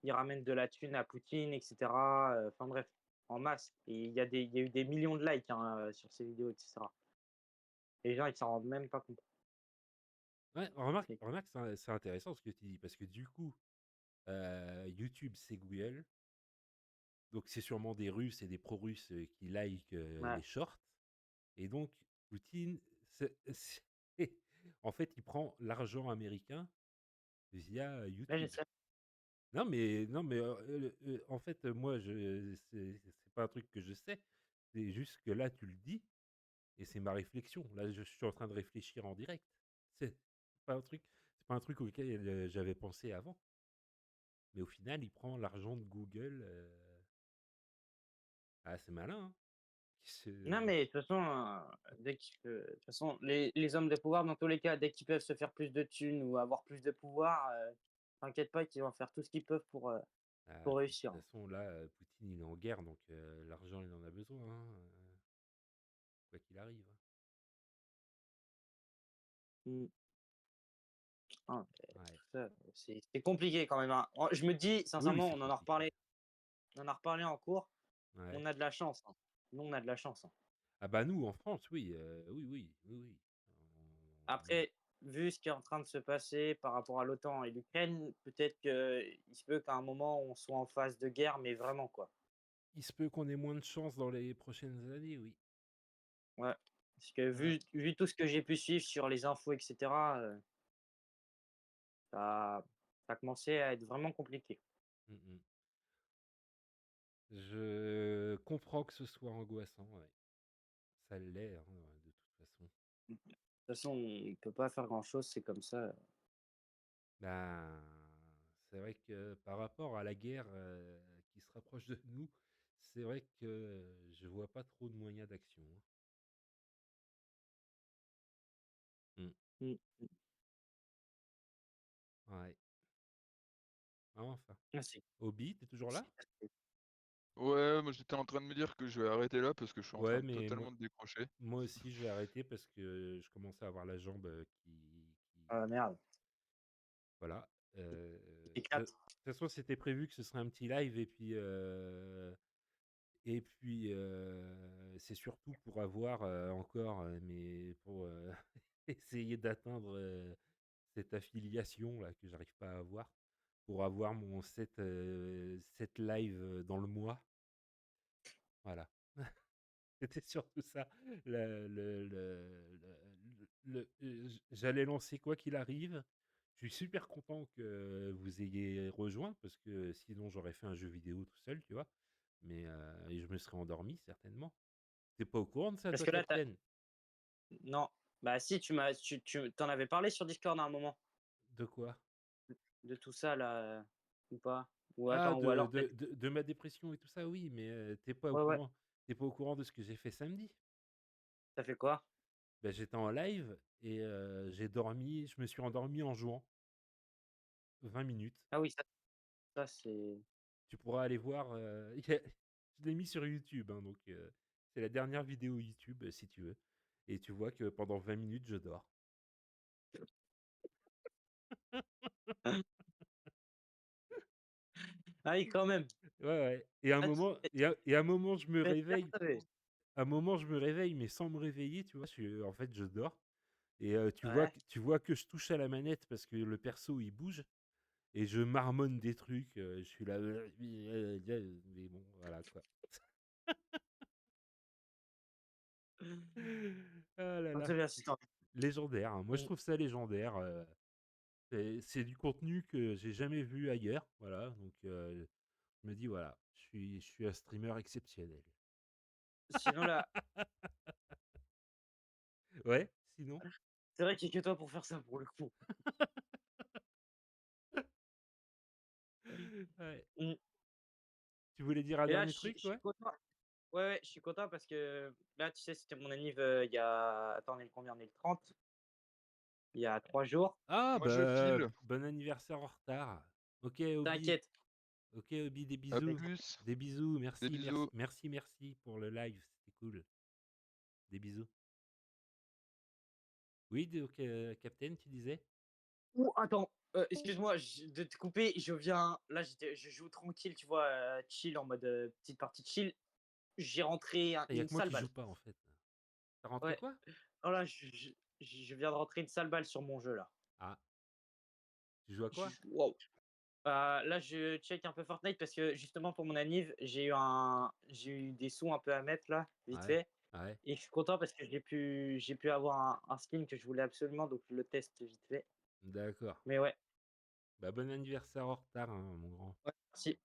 ils ramènent de la thune à Poutine, etc. Enfin bref, en masse. Et il y a eu des millions de likes hein, sur ces vidéos, etc. Et les gens, ils s'en rendent même pas compte. Ouais, remarque, C'est- remarque, c'est intéressant ce que tu dis, parce que du coup, YouTube, c'est Google, donc c'est sûrement des Russes et des pro-Russes qui likent Ouais, les shorts, et donc Poutine, en fait, il prend l'argent américain via là, je YouTube. sais. Non, mais en fait, moi, c'est pas un truc que je sais, c'est juste que là, tu le dis, et c'est ma réflexion. Là, je suis en train de réfléchir en direct. C'est c'est pas un truc auquel j'avais pensé avant. Mais au final, il prend l'argent de Google. Ah, c'est malin, hein. Non, C'est- mais de toute façon, de toute façon les hommes de pouvoir, dans tous les cas, dès qu'ils peuvent se faire plus de thunes ou avoir plus de pouvoir, t'inquiète pas qu'ils vont faire tout ce qu'ils peuvent Ah, pour puis, de réussir. toute façon, là, Poutine, il est en guerre, donc l'argent, il en a besoin, hein, quoi qu'il arrive, hein. Mm. Ah, Ouais. tout ça, c'est compliqué quand même, hein. Je me dis, Oui, sincèrement, c'est compliqué. on en a reparlé en cours, Ouais. on a de la chance, hein. Nous, on a de la chance, hein. Ah bah nous, en France, oui, oui, oui, oui, oui. Après, vu ce qui est en train de se passer par rapport à l'OTAN et l'Ukraine, peut-être qu'il se peut qu'à un moment, on soit en phase de guerre, mais vraiment, quoi. Il se peut qu'on ait moins de chance dans les prochaines années, oui. Ouais. Parce que Ouais. vu tout ce que j'ai pu suivre sur les infos, etc., ça, ça a commencé à être vraiment compliqué. Mm, mm. Je comprends que ce soit angoissant, ouais. Ça l'est, hein, de toute façon. De toute façon, on ne peut pas faire grand-chose, c'est comme ça. Ben, c'est vrai que par rapport à la guerre qui se rapproche de nous, c'est vrai que je vois pas trop de moyens d'action, hein. Mm. Ouais. Ah, enfin. Ah, c'est Obi, t'es toujours là? Ouais, moi j'étais en train de me dire que je vais arrêter là parce que je suis en train Ouais, de mais moi, totalement de décrocher. moi aussi, je vais arrêter parce que je commençais à avoir la jambe Ah, merde. voilà. Et De 4. toute façon, c'était prévu que ce serait un petit live et puis c'est surtout pour avoir encore, mais pour essayer d'atteindre cette affiliation là que j'arrive pas à avoir, pour avoir mon 7 live dans le mois. Voilà. C'était surtout ça. J'allais lancer quoi qu'il arrive. Je suis super content que vous ayez rejoint parce que sinon j'aurais fait un jeu vidéo tout seul, tu vois. Mais et je me serais endormi certainement. T'es pas au courant de ça, Parce toi, que là, Captain? non. Bah si, tu t'en avais parlé sur Discord à un moment, De quoi? de tout ça, là, ou pas? Ou Ah, attends, ou alors peut-être... de ma dépression et tout ça, oui, mais t'es pas au Ouais, ouais. courant. T'es pas au courant de ce que j'ai fait samedi. Ça fait quoi? Ben, j'étais en live et j'ai dormi, je me suis endormi en jouant 20 minutes. Ah oui, ça c'est... Tu pourras aller voir. Je l'ai mis sur YouTube, hein, donc c'est la dernière vidéo YouTube si tu veux. Et tu vois que pendant 20 minutes, je dors. Ah oui, quand même. Ouais, ouais. Et à un Ah, moment, tu et à un moment, je me fais réveille. percevoir. À un moment, je me réveille, mais sans me réveiller, tu vois. En fait, je dors. Et Ouais. tu vois que je touche à la manette parce que le perso il bouge. Et je marmonne des trucs. Je suis là. Mais bon, voilà quoi. Ah là Ah, là. très bien, si t'en- Légendaire, hein. Moi, je Mm. trouve ça légendaire. C'est du contenu que j'ai jamais vu ailleurs. Voilà. Donc, je me dis, voilà, je suis un streamer exceptionnel. Sinon, là, Ouais, sinon. c'est vrai qu'il y a que toi pour faire ça, pour le coup. Ouais. Mm. Tu voulais dire un Et là, dernier truc, je suis ouais? content. Ouais, je suis content parce que là, tu sais, c'était mon anniv il y a. Attends, on est le combien? On est le 30. Il y a 3 jours. Ah, Moi, je bah, file. bon anniversaire en retard. Ok, Obi. T'inquiète. Ok, Obi, des À bisous. plus. Des bisous. Des Merci, merci, bisous. merci, merci pour le live. C'était cool. Des bisous. Oui, donc, Captain, tu disais? Ouh, attends, excuse-moi de te couper. Je viens. Là, je joue tranquille, tu vois, chill en mode petite partie chill. J'ai rentré Il y a une que moi sale qui joue balle. pas, en fait. T'as rentré Ouais. quoi? Voilà, je viens de rentrer une sale balle sur mon jeu là. Ah, tu joues à quoi? Waouh. Là, je check un peu Fortnite parce que justement pour mon anniv, j'ai eu des sous un peu à mettre là, vite Ouais, fait. ouais, Et je suis content parce que j'ai pu avoir un skin que je voulais absolument, donc je le teste vite fait. d'accord. Mais ouais, Bah, bon anniversaire en retard, hein, mon grand. ouais, merci.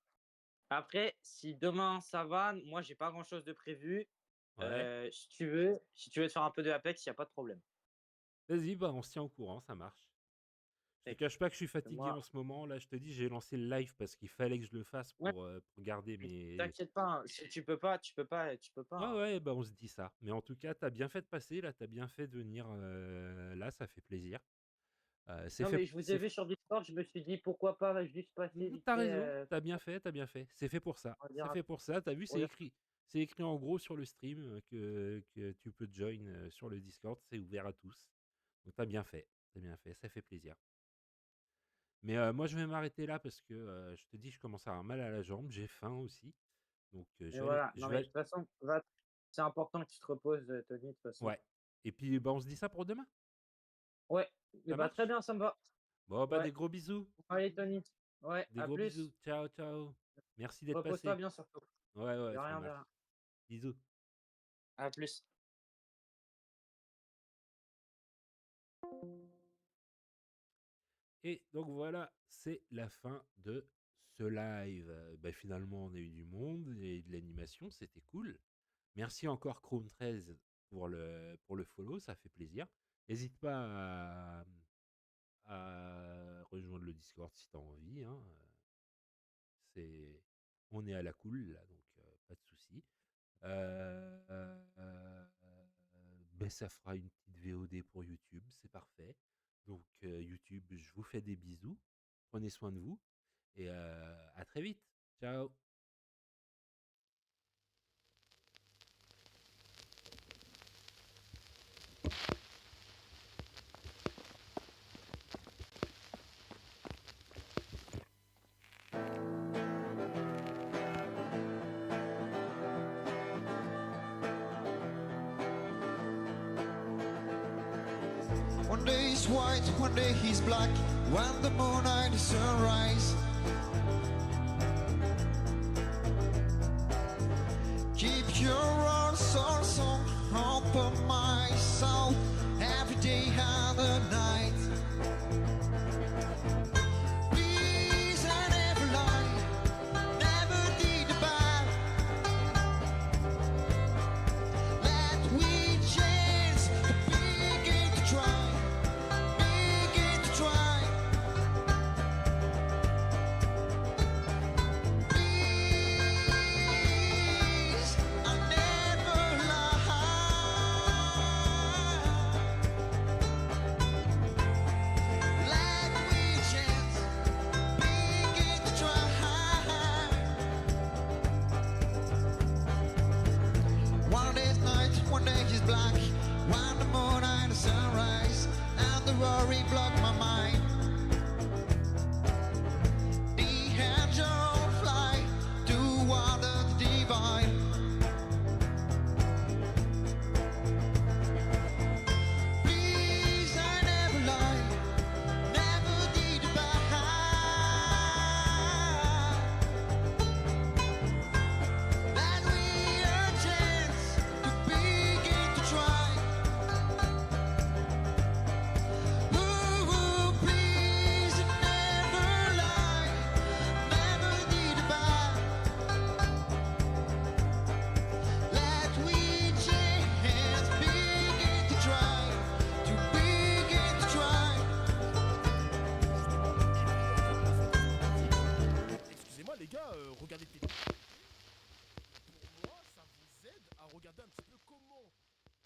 Après, si demain ça va, moi j'ai pas grand chose de prévu. Ouais. Si tu veux te faire un peu de Apex, il n'y a pas de problème. Vas-y, bah, on se tient au courant, ça marche. Je te Mec, cache pas que je suis fatigué moi, en ce moment. Là, je te dis, j'ai lancé le live parce qu'il fallait que je le fasse ouais, pour garder mais mes. t'inquiète pas, hein, si tu peux pas, tu peux pas, tu peux pas, Ouais, hein. ouais, bah, on se dit ça. Mais en tout cas, t'as bien fait de passer, là, t'as bien fait de venir là, ça fait plaisir. C'est Non, fait. mais je vous ai vu sur Discord, je me suis dit pourquoi pas juste passer vite T'as fait. raison, t'as bien fait, t'as bien fait. C'est fait pour ça. On va C'est dire, fait pour ça. T'as vu, on va dire- c'est écrit en gros sur le stream que tu peux join sur le Discord. C'est ouvert à tous. Donc t'as bien fait. T'as bien fait. Ça fait plaisir. Mais moi, je vais m'arrêter là parce que je te dis, je commence à avoir mal à la jambe. J'ai faim aussi. Donc Et voilà. je Non, vais mais de aller. toute façon, c'est important que tu te reposes, Tony, de toute façon. Ouais. Et puis, bah, on se dit ça pour demain. Ouais, et Ça bah très marche? bien, ça me va. Bon, bah, Ouais, des gros bisous. allez, Tony. Ouais, Des à gros bisous. plus. Ciao, ciao. Merci d'être Repose-toi passé. bien surtout. Ouais, ouais, De ça rien, de marche. rien. Bisous. À plus. Et donc voilà, c'est la fin de ce live. Bah, finalement, on a eu du monde et de l'animation, c'était cool. Merci encore Chrome13 pour le follow, ça fait plaisir. N'hésite pas à rejoindre le Discord si tu as envie. Hein. On est à la cool là, donc pas de souci. Ben, ça fera une petite VOD pour YouTube, c'est parfait. Donc YouTube, je vous fais des bisous. Prenez soin de vous et à très vite. Ciao. One day he's white, one day he's black. When the moonlight is sunrise, keep your heart open, my soul, every day and the night. Peace and every lie, never did the bad. Let we change, begin to try, begin to try. Peace and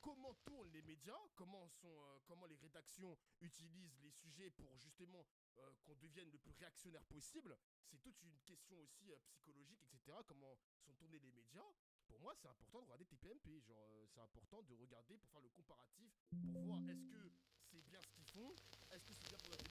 comment tournent les médias, comment les rédactions utilisent les sujets pour justement qu'on devienne le plus réactionnaire possible. C'est toute une question aussi psychologique, etc. Comment sont tournés les médias. Pour moi, c'est important de regarder TPMP. Genre, c'est important de regarder pour faire le comparatif, pour voir est-ce que c'est bien ce qu'ils font, est-ce que c'est bien pour la